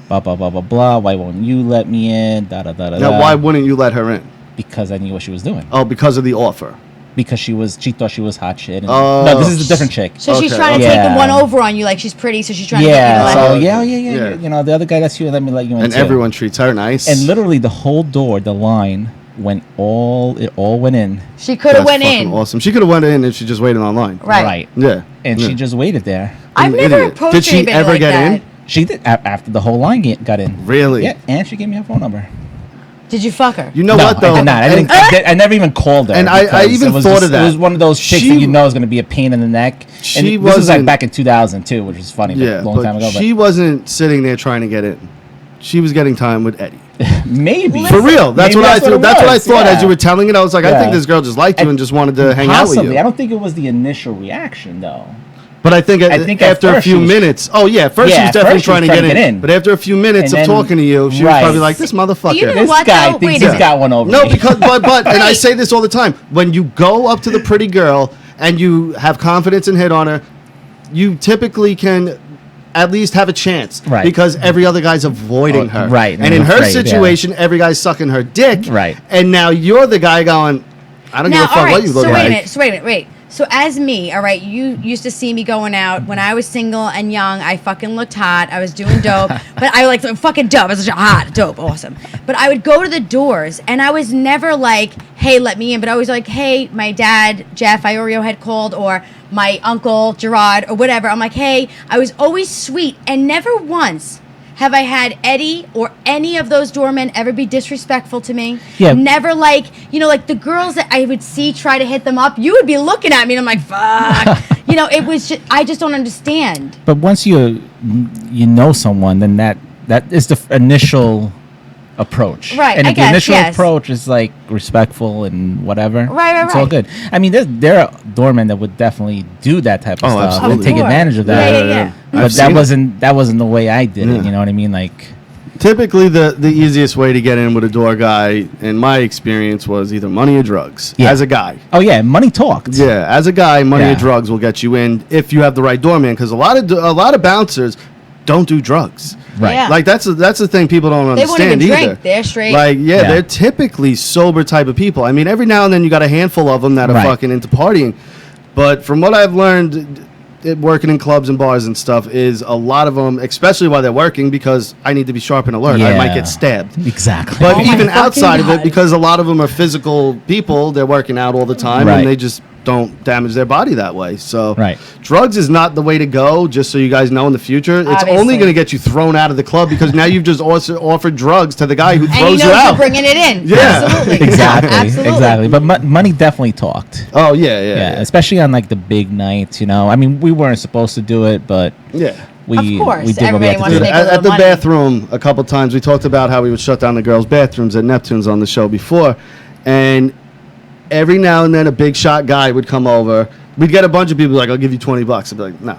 Speaker 3: blah, blah, blah, blah, blah. Why won't you let me in? Da, da, da, da,
Speaker 1: Now,
Speaker 3: da.
Speaker 1: why wouldn't you let her in?
Speaker 3: Because I knew what she was doing.
Speaker 1: Oh, because of the offer.
Speaker 3: Because she thought she was hot shit. And
Speaker 1: Oh.
Speaker 3: no, this is a different chick.
Speaker 2: So she's
Speaker 1: Okay,
Speaker 2: trying to
Speaker 3: okay.
Speaker 2: take the
Speaker 3: Yeah.
Speaker 2: one over on you, like she's pretty, so she's trying to
Speaker 3: Yeah,
Speaker 2: get you to
Speaker 3: so
Speaker 2: let her.
Speaker 3: yeah. The other guy lets you, let me let you in
Speaker 1: And
Speaker 3: too.
Speaker 1: everyone treats her nice.
Speaker 3: And literally the whole door, the line, it all went in.
Speaker 2: She could have
Speaker 1: That's
Speaker 2: went
Speaker 1: fucking
Speaker 2: in.
Speaker 1: Awesome. She could have went in if she just waited online.
Speaker 2: Right.
Speaker 1: Yeah.
Speaker 3: And
Speaker 1: yeah.
Speaker 3: she just waited there.
Speaker 2: I've
Speaker 1: An
Speaker 2: never
Speaker 1: idiot.
Speaker 2: approached
Speaker 1: Did she
Speaker 2: anybody
Speaker 1: ever
Speaker 2: like
Speaker 1: get
Speaker 2: that.
Speaker 1: in?
Speaker 3: She did after the whole line got in.
Speaker 1: Really?
Speaker 3: Yeah, and she gave me her phone number.
Speaker 2: Did you fuck her?
Speaker 1: You know
Speaker 3: No,
Speaker 1: what though?
Speaker 3: I did not.
Speaker 1: And-
Speaker 3: I never even called her.
Speaker 1: And I
Speaker 3: because
Speaker 1: even
Speaker 3: it was
Speaker 1: thought of that.
Speaker 3: It was one of those chicks
Speaker 1: She-
Speaker 3: that you know is going to be a pain in the neck.
Speaker 1: She
Speaker 3: And this was like
Speaker 1: wasn't-
Speaker 3: back in 2002, which was funny,
Speaker 1: yeah,
Speaker 3: a long time ago.
Speaker 1: she wasn't sitting there trying to get in. She was getting time with Eddie.
Speaker 3: But maybe
Speaker 1: For real. That's
Speaker 3: Maybe
Speaker 1: what I thought.
Speaker 3: it
Speaker 1: That's what I
Speaker 3: was,
Speaker 1: thought
Speaker 3: yeah.
Speaker 1: as you were telling it. I was like, I
Speaker 3: Yeah.
Speaker 1: think this girl just liked you and just wanted to hang out with
Speaker 3: Possibly.
Speaker 1: you.
Speaker 3: I don't think it was the initial reaction though.
Speaker 1: But I think,
Speaker 3: I think at
Speaker 1: after a
Speaker 3: first
Speaker 1: few
Speaker 3: she was-
Speaker 1: minutes, oh yeah, first she
Speaker 3: Yeah,
Speaker 1: was
Speaker 3: at
Speaker 1: definitely
Speaker 3: first she was
Speaker 1: trying to get in. But after a few minutes
Speaker 3: And
Speaker 1: of
Speaker 3: then-
Speaker 1: talking to you, she was
Speaker 3: right.
Speaker 1: probably like, this motherfucker.
Speaker 2: You know
Speaker 3: This
Speaker 2: what,
Speaker 3: guy
Speaker 2: though?
Speaker 3: thinks
Speaker 2: Wait
Speaker 3: he's
Speaker 2: a
Speaker 3: got one over
Speaker 1: No,
Speaker 3: me.
Speaker 1: because but and I
Speaker 2: Wait.
Speaker 1: say this all the time. When you go up to the pretty girl and you have confidence and hit on her, you typically can at least have a chance.
Speaker 3: Right.
Speaker 1: Because every other guy's avoiding her.
Speaker 3: right,
Speaker 1: And
Speaker 3: and
Speaker 1: in her
Speaker 3: afraid, yeah.
Speaker 1: situation, every guy's sucking her dick.
Speaker 3: Right.
Speaker 1: And now you're the guy going, I don't give a
Speaker 2: Now,
Speaker 1: fuck
Speaker 2: all right.
Speaker 1: what you look
Speaker 2: So
Speaker 1: like.
Speaker 2: wait a minute. Wait. So as me, all right, you used to see me going out when I was single and young. I fucking looked hot. I was doing dope, but I like fucking dope. I was like, hot, dope, awesome. But I would go to the doors, and I was never like, "Hey, let me in." But I was like, "Hey, my dad, Jeff Iorio had called," or my uncle Gerard, or whatever. I'm like, "Hey." I was always sweet, and never once have I had Eddie or any of those doormen ever be disrespectful to me.
Speaker 3: Yeah.
Speaker 2: Never like, like the girls that I would see try to hit them up, you would be looking at me and I'm like, fuck. It was just, I just don't understand.
Speaker 3: But once you know someone, then that is the initial approach.
Speaker 2: Right,
Speaker 3: And
Speaker 2: I
Speaker 3: if
Speaker 2: guess,
Speaker 3: the initial
Speaker 2: yes.
Speaker 3: approach is like respectful and whatever,
Speaker 2: Right,
Speaker 3: it's all
Speaker 2: right.
Speaker 3: good. I mean, there are doormen that would definitely do that type of
Speaker 1: Oh,
Speaker 3: stuff
Speaker 1: absolutely.
Speaker 3: and take
Speaker 2: Of course.
Speaker 3: advantage of that.
Speaker 2: Yeah.
Speaker 3: But
Speaker 1: I've seen it.
Speaker 3: that wasn't the way I did
Speaker 1: Yeah.
Speaker 3: it. You know what I mean? Like,
Speaker 1: Typically, the easiest way to get in with a door guy, in my experience, was either money or drugs.
Speaker 3: Yeah.
Speaker 1: As a guy.
Speaker 3: oh yeah, money talked.
Speaker 1: Yeah, as a guy, money
Speaker 3: Yeah.
Speaker 1: or drugs will get you in if you have the right doorman. Because a lot of bouncers don't do drugs.
Speaker 3: Right.
Speaker 2: Yeah.
Speaker 1: Like that's the thing people don't
Speaker 2: They won't
Speaker 1: understand
Speaker 2: even
Speaker 1: either.
Speaker 2: drink. They're straight.
Speaker 1: Like
Speaker 3: Yeah.
Speaker 1: they're typically sober type of people. I mean, every now and then you got a handful of them that are
Speaker 3: Right.
Speaker 1: fucking into partying. But from what I've learned, working in clubs and bars and stuff, is a lot of them, especially while they're working, because I need to be sharp and alert. I might
Speaker 3: Yeah.
Speaker 1: get stabbed.
Speaker 3: Exactly.
Speaker 1: But
Speaker 2: Oh my
Speaker 1: even
Speaker 2: fucking
Speaker 1: outside of
Speaker 2: God.
Speaker 1: it, because a lot of them are physical people, they're working out all the time,
Speaker 3: Right.
Speaker 1: and they just don't damage their body that way. So,
Speaker 3: Right.
Speaker 1: drugs is not the way to go. Just so you guys know, in the future, it's
Speaker 2: Obviously.
Speaker 1: only going to get you thrown out of the club because now you've just also offered drugs to the guy who
Speaker 2: And he
Speaker 1: throws
Speaker 2: knows
Speaker 1: you
Speaker 2: you're
Speaker 1: out.
Speaker 2: bringing it in.
Speaker 1: Yeah.
Speaker 2: Absolutely.
Speaker 3: exactly.
Speaker 2: Absolutely.
Speaker 3: Exactly. But money definitely talked.
Speaker 1: Oh yeah,
Speaker 3: Yeah,
Speaker 1: yeah,
Speaker 3: especially on like the big nights. I mean, we weren't supposed to do it, but
Speaker 1: yeah.
Speaker 3: we
Speaker 2: Of course,
Speaker 3: we did what we
Speaker 2: everybody
Speaker 3: had to
Speaker 2: wants
Speaker 3: do.
Speaker 2: to make a
Speaker 1: At
Speaker 2: little
Speaker 1: the
Speaker 2: money.
Speaker 1: bathroom, a couple times we talked about how we would shut down the girls' bathrooms at Neptune's on the show before, and every now and then a big shot guy would come over. We'd get a bunch of people like, "I'll give you $20." I'd be like, "No."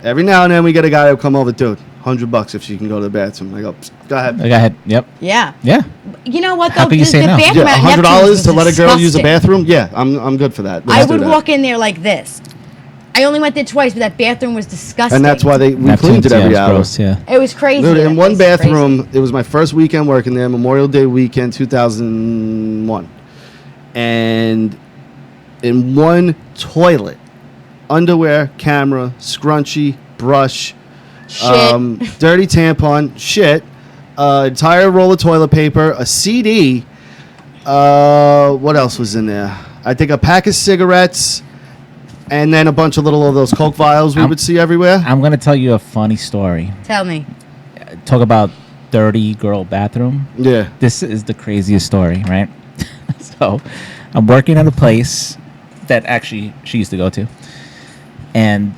Speaker 1: Every now and then we get a guy who would come over, dude, $100 if she can go to the bathroom. I go, "Psst, go ahead.
Speaker 3: Go ahead. Yep.
Speaker 2: Yeah.
Speaker 3: Yeah.
Speaker 2: You know what, though?
Speaker 3: How could you say no?
Speaker 2: bathroom
Speaker 1: Yeah,
Speaker 2: at
Speaker 1: $100
Speaker 2: Neptune's
Speaker 1: to
Speaker 2: was
Speaker 1: let a girl use a
Speaker 2: disgusting.
Speaker 1: bathroom. Yeah, I'm good for that.
Speaker 2: I
Speaker 1: Let's do
Speaker 2: would
Speaker 1: that.
Speaker 2: walk in there like this. I only went there twice, but that bathroom was disgusting.
Speaker 1: And that's why we
Speaker 3: Neptune's,
Speaker 1: cleaned it every
Speaker 3: it's
Speaker 1: hour.
Speaker 3: gross, yeah.
Speaker 2: It was crazy.
Speaker 1: Dude,
Speaker 2: That
Speaker 1: in one
Speaker 2: place was crazy.
Speaker 1: bathroom, it was my first weekend working there, Memorial Day weekend, 2001. And in one toilet, underwear, camera, scrunchie, brush,
Speaker 2: Shit.
Speaker 1: dirty tampon, shit, entire roll of toilet paper, a CD. What else was in there? I think a pack of cigarettes, and then a bunch of little of those Coke vials we would see everywhere.
Speaker 3: I'm gonna tell you a funny story.
Speaker 2: Tell me.
Speaker 3: Talk about dirty girl bathroom.
Speaker 1: Yeah.
Speaker 3: This is the craziest story, right? So, I'm working at a place that actually she used to go to, and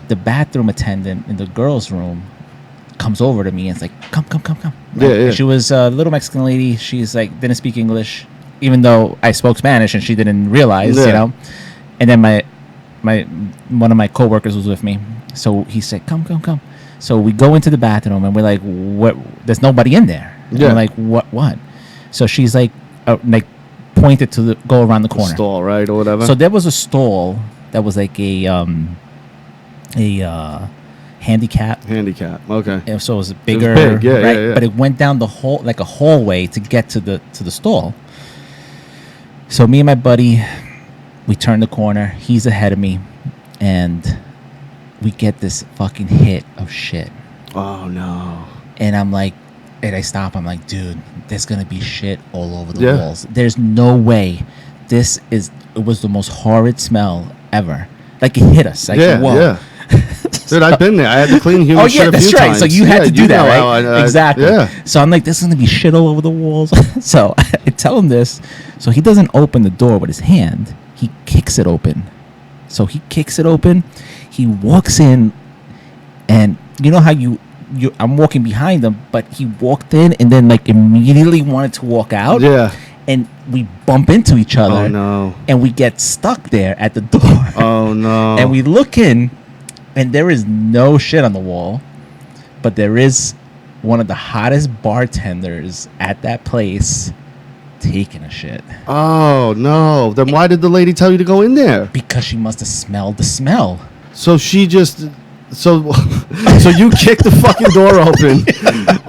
Speaker 3: the bathroom attendant in the girls' room comes over to me and it's like, come.
Speaker 1: Yeah.
Speaker 3: She was a little Mexican lady. She's like, didn't speak English, even though I spoke Spanish and she didn't realize,
Speaker 1: Yeah.
Speaker 3: you know. And then my one of my coworkers was with me, so he said, come. So we go into the bathroom and we're like, what? There's nobody in there. And
Speaker 1: Yeah.
Speaker 3: we're like, what? So she's like pointed to go around the corner.
Speaker 1: Stall, right, or whatever.
Speaker 3: So there was a stall that was like a handicap.
Speaker 1: Okay.
Speaker 3: And so it was bigger,
Speaker 1: big, yeah,
Speaker 3: right?
Speaker 1: yeah.
Speaker 3: But it went down the hall like a hallway to get to the stall. So me and my buddy, we turn the corner. He's ahead of me, and we get this fucking hit of shit.
Speaker 1: Oh no.
Speaker 3: And I'm like, and I stop. I'm like, dude, there's gonna be shit all over the
Speaker 1: Yeah.
Speaker 3: walls. There's no way. It was the most horrid smell ever. Like it hit us. Like, whoa.
Speaker 1: Yeah. Dude, I've been there. I had to clean human shit a
Speaker 3: that's
Speaker 1: few
Speaker 3: right.
Speaker 1: times.
Speaker 3: So you had to do that,
Speaker 1: know
Speaker 3: right?
Speaker 1: how
Speaker 3: Exactly.
Speaker 1: Yeah.
Speaker 3: So I'm like, there's gonna be shit all over the walls. So I tell him this. So he doesn't open the door with his hand. He kicks it open. So he kicks it open. He walks in, and you know how I'm walking behind him, but he walked in and then like immediately wanted to walk out.
Speaker 1: Yeah.
Speaker 3: And we bump into each other.
Speaker 1: Oh no.
Speaker 3: And we get stuck there at the door.
Speaker 1: Oh no.
Speaker 3: And we look in, and there is no shit on the wall, but there is one of the hottest bartenders at that place taking a shit.
Speaker 1: Oh no. Then why did the lady tell you to go in there?
Speaker 3: Because she must have smelled the smell.
Speaker 1: So she just so you kicked the fucking door open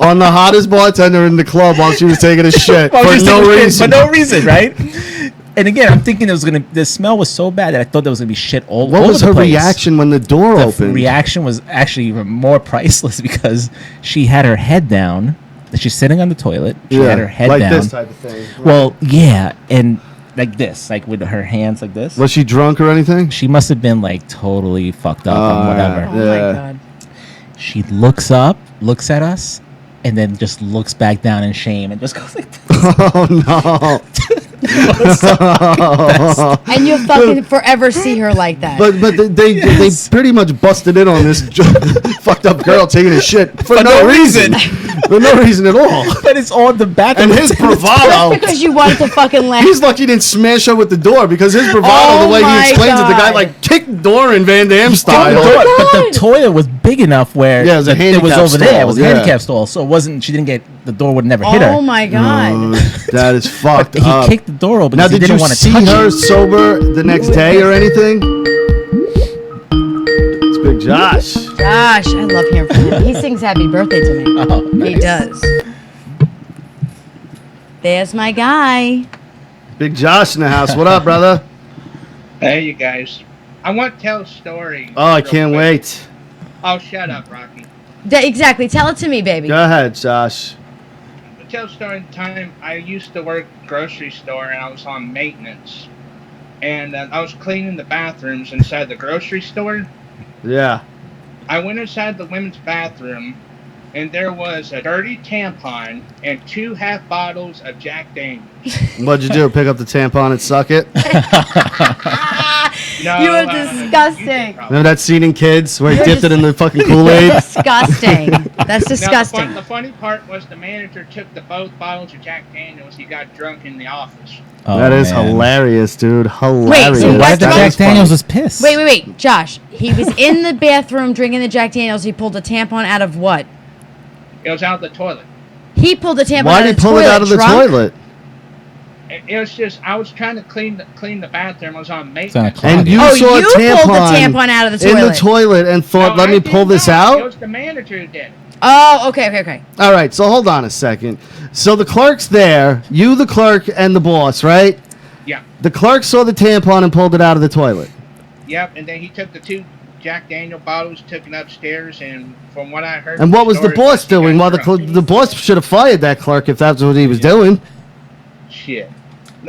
Speaker 1: on the hottest bartender in the club while she was taking a shit
Speaker 3: Well,
Speaker 1: for
Speaker 3: just
Speaker 1: no
Speaker 3: taking a shit
Speaker 1: reason.
Speaker 3: For no reason, right? And again, I'm thinking the smell was so bad that I thought there was gonna be shit all over the place.
Speaker 1: What was her reaction when the door
Speaker 3: The
Speaker 1: opened?
Speaker 3: reaction was actually even more priceless because she had her head down. She's sitting on the toilet. She had her head
Speaker 1: like
Speaker 3: down.
Speaker 1: this type of thing. Right.
Speaker 3: Well, yeah, and like this, like with her hands like this.
Speaker 1: Was she drunk or anything?
Speaker 3: She must have been like totally fucked up and whatever.
Speaker 2: Oh
Speaker 1: Yeah.
Speaker 2: my god.
Speaker 3: She looks up, looks at us, and then just looks back down in shame and just goes like this.
Speaker 1: Oh no.
Speaker 2: And you'll fucking forever see her like that.
Speaker 1: But they pretty much busted in on this fucked up girl taking a shit for no reason. For no reason at all.
Speaker 3: But it's on the bathroom.
Speaker 1: And his bravado.
Speaker 2: Just because you wanted to fucking laugh.
Speaker 1: He's lucky he didn't smash her with the door because his bravado,
Speaker 2: Oh
Speaker 1: the way
Speaker 2: my
Speaker 1: he explains it, the guy
Speaker 2: God.
Speaker 1: like kicked the door in Van Damme style.
Speaker 3: But the toilet was big enough where
Speaker 1: Yeah, it was a
Speaker 3: it was
Speaker 1: handicap
Speaker 3: over there. It
Speaker 1: stall,
Speaker 3: was a
Speaker 1: yeah.
Speaker 3: handicap stall, so it wasn't. She didn't get the door would never hit her.
Speaker 2: Oh my god.
Speaker 1: That is fucked
Speaker 3: He
Speaker 1: up.
Speaker 3: kicked the door open
Speaker 1: Now,
Speaker 3: because he
Speaker 1: did
Speaker 3: didn't
Speaker 1: you
Speaker 3: want to
Speaker 1: see
Speaker 3: touch
Speaker 1: her
Speaker 3: it.
Speaker 1: sober the next day or anything? It's Big Josh.
Speaker 2: Gosh, I love hearing from him. He sings happy birthday to me.
Speaker 3: Oh,
Speaker 2: He
Speaker 3: nice.
Speaker 2: does. There's my guy.
Speaker 1: Big Josh in the house. What up, brother?
Speaker 5: Hey, you guys. I want to tell a story.
Speaker 1: Oh, I
Speaker 5: real
Speaker 1: can't
Speaker 5: quick.
Speaker 1: wait.
Speaker 5: Oh, shut up, Rocky.
Speaker 2: Exactly. Tell it to me, baby.
Speaker 1: Go ahead, Josh.
Speaker 5: I'll tell a story in time. I used to work grocery store, and I was on maintenance. And I was cleaning the bathrooms inside the grocery store.
Speaker 1: Yeah.
Speaker 5: I went inside the women's bathroom, and there was a dirty tampon and 2 half bottles of Jack Daniels.
Speaker 1: What'd you do? Pick up the tampon and suck it?
Speaker 5: No,
Speaker 2: You are
Speaker 5: you did
Speaker 2: disgusting.
Speaker 5: probably.
Speaker 1: Remember that scene in Kids where he
Speaker 2: You're
Speaker 1: dipped it in the fucking Kool-Aid?
Speaker 2: Disgusting. That's
Speaker 5: Now,
Speaker 2: disgusting.
Speaker 5: the funny part was the manager took both bottles of Jack Daniels. He got drunk in the office.
Speaker 3: Oh,
Speaker 1: That is
Speaker 3: man.
Speaker 1: hilarious, dude. Hilarious.
Speaker 2: so
Speaker 3: Why did the
Speaker 2: That's
Speaker 3: Jack
Speaker 2: right.
Speaker 3: Daniels was pissed?
Speaker 2: Wait. Josh, he was in the bathroom drinking the Jack Daniels. He pulled a tampon out of what?
Speaker 5: It was out of the toilet.
Speaker 2: He pulled the tampon
Speaker 1: Why
Speaker 2: out
Speaker 1: did
Speaker 2: of
Speaker 1: he
Speaker 2: the
Speaker 1: pull
Speaker 2: toilet.
Speaker 1: it out of the
Speaker 2: drunk?
Speaker 1: toilet?
Speaker 5: It was just I was trying to clean the bathroom. I was on
Speaker 3: on a
Speaker 5: maintenance.
Speaker 3: clock.
Speaker 1: And you
Speaker 2: Oh,
Speaker 1: saw
Speaker 2: you
Speaker 1: a tampon,
Speaker 2: pulled the tampon out of the
Speaker 1: in the
Speaker 2: toilet.
Speaker 1: toilet and thought,
Speaker 5: No,
Speaker 1: let
Speaker 5: I
Speaker 1: me
Speaker 5: did
Speaker 1: pull this
Speaker 5: not. It
Speaker 1: out?
Speaker 5: was the manager who did it.
Speaker 2: Oh, okay.
Speaker 1: All right, so hold on a second. So the clerk's there, you, the clerk, and the boss, right?
Speaker 5: Yeah.
Speaker 1: The clerk saw the tampon and pulled it out of the toilet.
Speaker 5: Yep. And then he took the 2 Jack Daniel bottles, took it upstairs, and from what I heard.
Speaker 1: And what was the
Speaker 5: story
Speaker 1: boss
Speaker 5: he got
Speaker 1: doing? While
Speaker 5: drunk.
Speaker 1: the boss should have fired that clerk if that's what he was doing.
Speaker 5: Shit.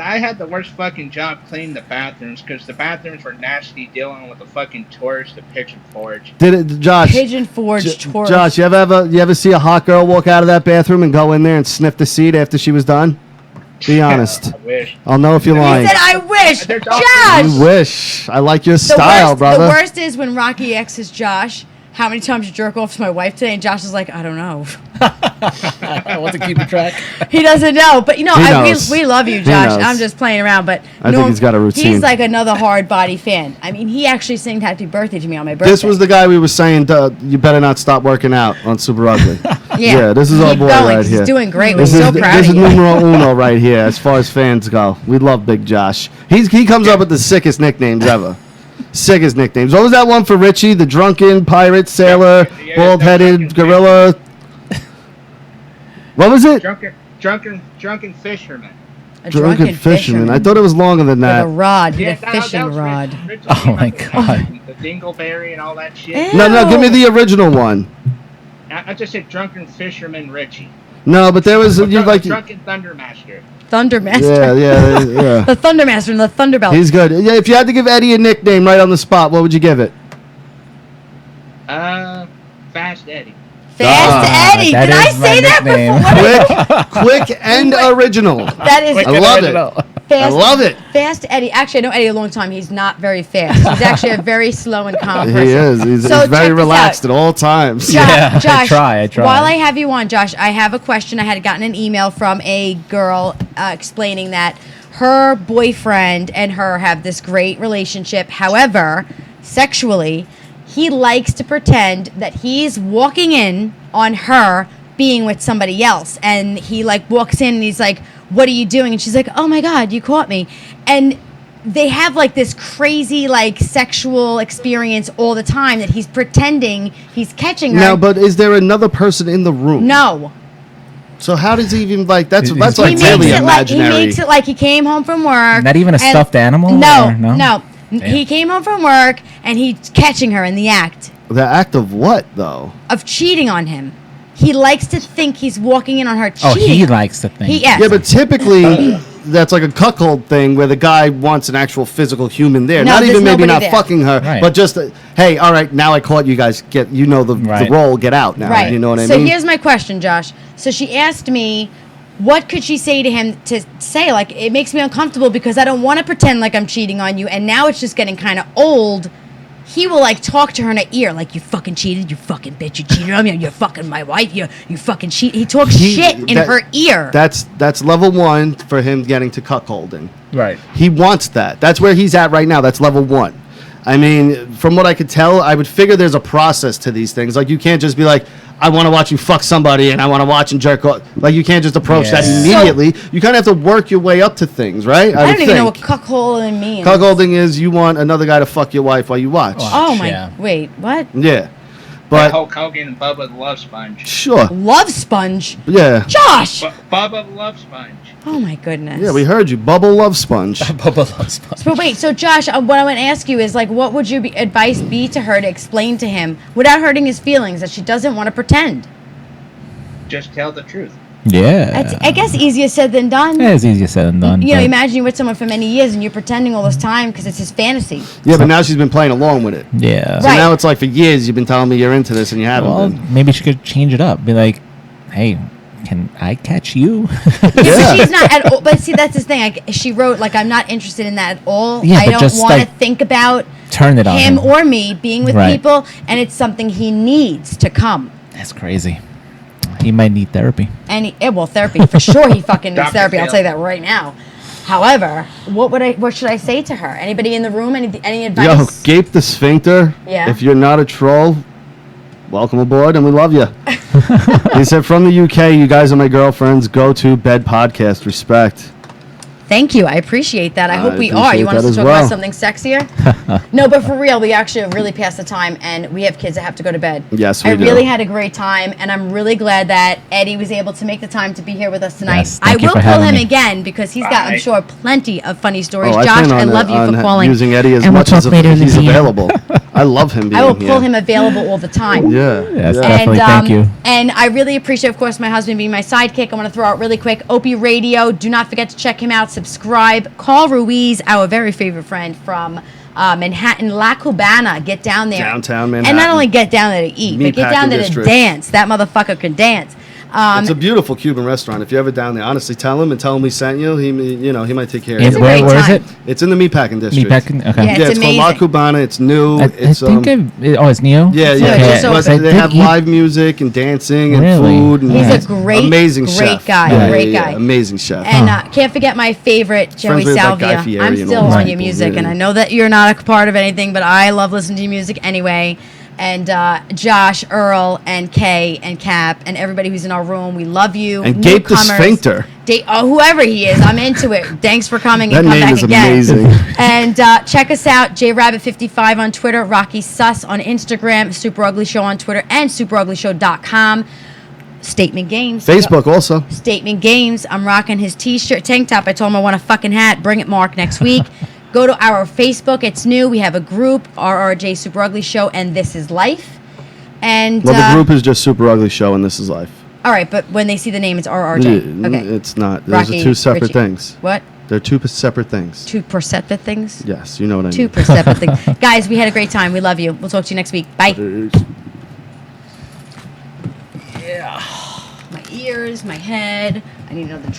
Speaker 5: I had the worst fucking job cleaning the bathrooms because the bathrooms were nasty, dealing with the fucking tourists, the pigeon forge.
Speaker 1: Did it, Josh?
Speaker 2: Pigeon Forge tour.
Speaker 1: Josh, you ever see a hot girl walk out of that bathroom and go in there and sniff the seat after she was done? Be honest.
Speaker 5: I wish.
Speaker 1: I'll know if you're
Speaker 2: He
Speaker 1: lying.
Speaker 2: said, "I wish,
Speaker 5: There's also-
Speaker 2: Josh."
Speaker 1: You wish. I like your style, brother.
Speaker 2: The worst is when Rocky asks Josh, "How many times you jerk off to my wife today?" And Josh is like, "I don't know."
Speaker 3: I want to keep a track.
Speaker 2: He doesn't know, but
Speaker 1: He knows.
Speaker 2: we love you,
Speaker 1: He
Speaker 2: Josh.
Speaker 1: knows.
Speaker 2: I'm just playing around, but
Speaker 1: I think he's got a routine.
Speaker 2: He's like another hard body fan. I mean, he actually sang "Happy Birthday" to me on my birthday.
Speaker 1: This was the guy we were saying, you better not stop working out on Super Ugly.
Speaker 2: yeah.
Speaker 1: This is our
Speaker 2: Keep
Speaker 1: boy
Speaker 2: going,
Speaker 1: right
Speaker 2: 'cause
Speaker 1: here.
Speaker 2: He's doing great.
Speaker 1: This
Speaker 2: We're
Speaker 1: is
Speaker 2: so proud
Speaker 1: this
Speaker 2: of
Speaker 1: is
Speaker 2: you.
Speaker 1: numero uno right here as far as fans go. We love Big Josh. He comes up with the sickest nicknames ever. Sickest nicknames. What was that one for Richie? The drunken pirate, sailor,
Speaker 5: Yeah,
Speaker 1: bald-headed
Speaker 5: the drunken
Speaker 1: gorilla. What was it?
Speaker 5: Drunken fisherman.
Speaker 2: A
Speaker 1: Drunken fisherman. I thought it was longer than
Speaker 2: with a
Speaker 1: that.
Speaker 2: rod, with
Speaker 5: Yeah,
Speaker 2: a fishing
Speaker 5: was
Speaker 2: rod.
Speaker 5: Rich
Speaker 3: Oh
Speaker 5: came
Speaker 3: my
Speaker 5: up with
Speaker 3: God.
Speaker 5: The dingleberry and all that shit.
Speaker 2: Eh.
Speaker 1: No, give me
Speaker 2: Ew.
Speaker 1: the original one.
Speaker 5: I just said drunken fisherman Richie.
Speaker 1: No, but there was you like.
Speaker 5: Drunken thundermaster.
Speaker 2: Thundermaster.
Speaker 1: Yeah.
Speaker 2: The Thundermaster and the Thunderbelt.
Speaker 1: He's good. Yeah, if you had to give Eddie a nickname right on the spot, what would you give it?
Speaker 5: Fast Eddie.
Speaker 2: Fast Eddie.
Speaker 3: that
Speaker 2: Did I
Speaker 3: is my
Speaker 2: say that
Speaker 3: nickname.
Speaker 2: before?
Speaker 1: Quick and original.
Speaker 2: That is
Speaker 1: I love it. I
Speaker 2: fast.
Speaker 1: love it.
Speaker 2: Fast Eddie. Actually, I know Eddie a long time. He's not very fast. He's actually a very slow and calm person.
Speaker 1: He is. He's
Speaker 2: So check
Speaker 1: very
Speaker 2: this
Speaker 1: relaxed
Speaker 2: out.
Speaker 1: at all times.
Speaker 3: Yeah, I
Speaker 2: Josh,
Speaker 3: try.
Speaker 2: While I have you on, Josh, I have a question. I had gotten an email from a girl explaining that her boyfriend and her have this great relationship. However, sexually, he likes to pretend that he's walking in on her being with somebody else. And he like walks in and he's like, "What are you doing?" And she's like, "Oh my God, you caught me." And they have like this crazy like sexual experience all the time that he's pretending he's catching her.
Speaker 1: Now, but is there another person in the room?
Speaker 2: No.
Speaker 1: So how does he even like? That's
Speaker 3: He
Speaker 1: like
Speaker 3: makes
Speaker 1: really
Speaker 3: it
Speaker 1: imaginary.
Speaker 2: He makes it like he came home from work.
Speaker 3: Not even a
Speaker 2: and-
Speaker 3: stuffed animal?
Speaker 2: No,
Speaker 3: Or no?
Speaker 2: no. He came home from work and he's catching her in the act
Speaker 1: The act of what though?
Speaker 2: of cheating on him. He likes to think he's walking in on her
Speaker 3: Oh,
Speaker 2: cheating.
Speaker 3: he likes to think.
Speaker 2: Yes.
Speaker 1: Yeah, but typically that's like a cuckold thing where the guy wants an actual physical human there.
Speaker 2: No,
Speaker 1: Not
Speaker 2: there's
Speaker 1: even maybe
Speaker 2: nobody
Speaker 1: not
Speaker 2: there.
Speaker 1: fucking her,
Speaker 3: Right.
Speaker 1: but just hey, all right, now I caught you guys. The
Speaker 3: Right.
Speaker 1: role. Get out now.
Speaker 2: Right.
Speaker 1: You know what I
Speaker 2: so
Speaker 1: mean?
Speaker 2: here's my question, Josh. So she asked me, what could she say to him to say, like, it makes me uncomfortable because I don't want to pretend like I'm cheating on you, and now it's just getting kind of old. He will, like, talk to her in her ear, like, "You fucking cheated, you fucking bitch, you cheated on me, you're fucking my wife, you fucking cheat." He talks shit in her ear.
Speaker 1: That's level 1 for him getting to cuckolding.
Speaker 3: Right.
Speaker 1: He wants that. That's where he's at right now. That's level 1. I mean, from what I could tell, I would figure there's a process to these things. Like, you can't just be like, "I want to watch you fuck somebody and I want to watch and jerk off." Like, you can't just approach that
Speaker 3: Yeah.
Speaker 1: immediately. You kind of have to work your way up to things, right?
Speaker 2: I
Speaker 1: would
Speaker 2: don't even know what
Speaker 1: think.
Speaker 2: cuckolding means.
Speaker 1: Cuckolding is you want another guy to fuck your wife while you watch.
Speaker 2: Oh, my.
Speaker 3: Yeah.
Speaker 2: Wait, what?
Speaker 1: Yeah.
Speaker 5: Like
Speaker 1: But,
Speaker 5: Hulk Hogan and Bubba the Love Sponge.
Speaker 1: sure.
Speaker 2: Love sponge?
Speaker 1: Yeah.
Speaker 2: Josh!
Speaker 5: Bubba the Love Sponge.
Speaker 2: Oh, my goodness.
Speaker 1: Yeah, we heard you. Bubble Love Sponge.
Speaker 3: Bubba loves sponge.
Speaker 2: But wait, so Josh, what I want to ask you is, like, what would your advice be to her to explain to him without hurting his feelings that she doesn't want to pretend?
Speaker 5: Just tell the truth.
Speaker 3: Yeah.
Speaker 2: That's, I guess, easier said than done.
Speaker 3: Yeah, it's easier said than done.
Speaker 2: You know,
Speaker 3: but-
Speaker 2: imagine you're with someone for many years and you're pretending all this time because it's his fantasy.
Speaker 1: Yeah, but now she's been playing along with it.
Speaker 3: Yeah.
Speaker 1: So
Speaker 2: Right.
Speaker 1: now it's like for years you've been telling me you're into this and you haven't
Speaker 3: Well,
Speaker 1: been.
Speaker 3: maybe she could change it up. Be like, "Hey, can I catch you?"
Speaker 2: Yeah,
Speaker 1: Yeah.
Speaker 2: but she's not at all. But see, that's the thing. She wrote, like, "I'm not interested in that at all.
Speaker 3: Yeah,
Speaker 2: I
Speaker 3: but
Speaker 2: don't
Speaker 3: just,
Speaker 2: want to
Speaker 3: like,
Speaker 2: think about
Speaker 3: Turn it on
Speaker 2: him or me being with
Speaker 3: Right.
Speaker 2: people, and it's something he needs to come."
Speaker 3: That's crazy. He might need therapy.
Speaker 2: And well, therapy for sure. He fucking needs
Speaker 5: Dr.
Speaker 2: therapy. I'll
Speaker 5: Phil.
Speaker 2: tell you that right now. However, what should I say to her? Anybody in the room? Any advice?
Speaker 1: Yo, gape the sphincter.
Speaker 2: Yeah.
Speaker 1: If you're not a troll, welcome aboard and we love you. He said, from the UK, you guys are my girlfriends. Go to bed podcast. Respect.
Speaker 2: Thank you. I appreciate that. I hope we are.
Speaker 1: appreciate
Speaker 2: You want us
Speaker 1: that
Speaker 2: to
Speaker 1: as
Speaker 2: talk
Speaker 1: well.
Speaker 2: about something sexier? No, but for real, we actually have really passed the time, and we have kids that have to go to bed.
Speaker 1: Yes, we
Speaker 2: I
Speaker 1: do.
Speaker 2: really had a great time, and I'm really glad that Eddie was able to make the time to be here with us tonight.
Speaker 3: Yes,
Speaker 2: I
Speaker 3: thank you
Speaker 2: will
Speaker 3: for
Speaker 2: pull
Speaker 3: having
Speaker 2: him
Speaker 3: me.
Speaker 2: again because he's got, I'm
Speaker 5: Bye.
Speaker 2: sure, plenty of funny stories.
Speaker 1: I
Speaker 2: Josh,
Speaker 1: plan
Speaker 2: I
Speaker 1: on,
Speaker 2: love you
Speaker 1: on
Speaker 2: for calling.
Speaker 1: using Eddie as
Speaker 2: And we'll
Speaker 1: much as
Speaker 2: talk later in the
Speaker 1: he's
Speaker 2: PM.
Speaker 1: available. I love him being
Speaker 2: I will
Speaker 1: here.
Speaker 2: pull him available all the time.
Speaker 1: Yeah.
Speaker 3: Yes,
Speaker 1: yeah.
Speaker 3: definitely. Thank you.
Speaker 2: And I really appreciate, of course, my husband being my sidekick. I want to throw out really quick, Opie Radio. Do not forget to check him out. Subscribe. Call Ruiz, our very favorite friend from Manhattan, La Cubana. Get down there.
Speaker 1: Downtown
Speaker 2: And
Speaker 1: Manhattan.
Speaker 2: not only get down there to eat, but get
Speaker 1: Meatpacking
Speaker 2: down there
Speaker 1: district.
Speaker 2: to dance. That motherfucker can dance.
Speaker 1: It's a beautiful Cuban restaurant. If you're ever down there, honestly, tell him we sent you. He might take care of
Speaker 3: And
Speaker 1: you.
Speaker 2: a great
Speaker 3: where is
Speaker 2: time.
Speaker 3: it?
Speaker 1: It's in the meatpacking district.
Speaker 3: Meatpacking. Okay.
Speaker 2: Yeah,
Speaker 1: Yeah,
Speaker 2: It's
Speaker 1: it's called La
Speaker 2: amazing.
Speaker 1: Cubana. It's new.
Speaker 3: I
Speaker 1: It's
Speaker 3: think it's new.
Speaker 1: yeah,
Speaker 2: new,
Speaker 1: yeah.
Speaker 2: it just
Speaker 1: Plus,
Speaker 2: opened.
Speaker 1: they have
Speaker 3: I think
Speaker 1: live music and dancing and
Speaker 3: Really?
Speaker 1: food. And
Speaker 2: He's
Speaker 3: Yeah.
Speaker 2: a great,
Speaker 1: amazing
Speaker 2: great
Speaker 1: chef.
Speaker 2: guy.
Speaker 1: Yeah,
Speaker 2: Great
Speaker 1: yeah,
Speaker 2: guy.
Speaker 1: yeah, amazing chef.
Speaker 2: And can't forget my favorite, Joey
Speaker 1: Friends with, like, Guy
Speaker 2: Salvia.
Speaker 1: Fieri
Speaker 2: I'm
Speaker 1: and
Speaker 2: still
Speaker 1: all those
Speaker 2: on your
Speaker 1: people,
Speaker 2: music,
Speaker 1: yeah.
Speaker 2: and I know that you're not a part of anything, but I love listening to your music anyway. And Josh, Earl, and Kay, and Cap, and everybody who's in our room, we love you.
Speaker 1: And Gape the
Speaker 2: Newcomers.
Speaker 1: Sphincter.
Speaker 2: Whoever he is, I'm into it. Thanks for coming
Speaker 1: That
Speaker 2: and come
Speaker 1: name
Speaker 2: back
Speaker 1: is
Speaker 2: again.
Speaker 1: amazing.
Speaker 2: And check us out, JRABBIT55 on Twitter, Rocky Sus on Instagram, Super Ugly Show on Twitter, and SuperUglyShow.com. Statement Games.
Speaker 1: Facebook also.
Speaker 2: Statement Games. I'm rocking his t-shirt, tank top. I told him I want a fucking hat. Bring it, Mark, next week. Go to our Facebook. It's new. We have a group, RRJ Super Ugly Show, and This Is Life. And
Speaker 1: Well, the group is just Super Ugly Show, and This Is Life.
Speaker 2: all right, but when they see the name, it's RRJ. Okay.
Speaker 1: It's not. Those
Speaker 2: Rocky,
Speaker 1: are two separate
Speaker 2: Richie.
Speaker 1: things.
Speaker 2: What?
Speaker 1: They're two separate things.
Speaker 2: Two perceptive things?
Speaker 1: Yes, you know what I
Speaker 2: Two
Speaker 1: mean.
Speaker 2: perceptive things. Guys, we had a great time. We love you. We'll talk to you next week. Bye. My ears, my head. I need another drink.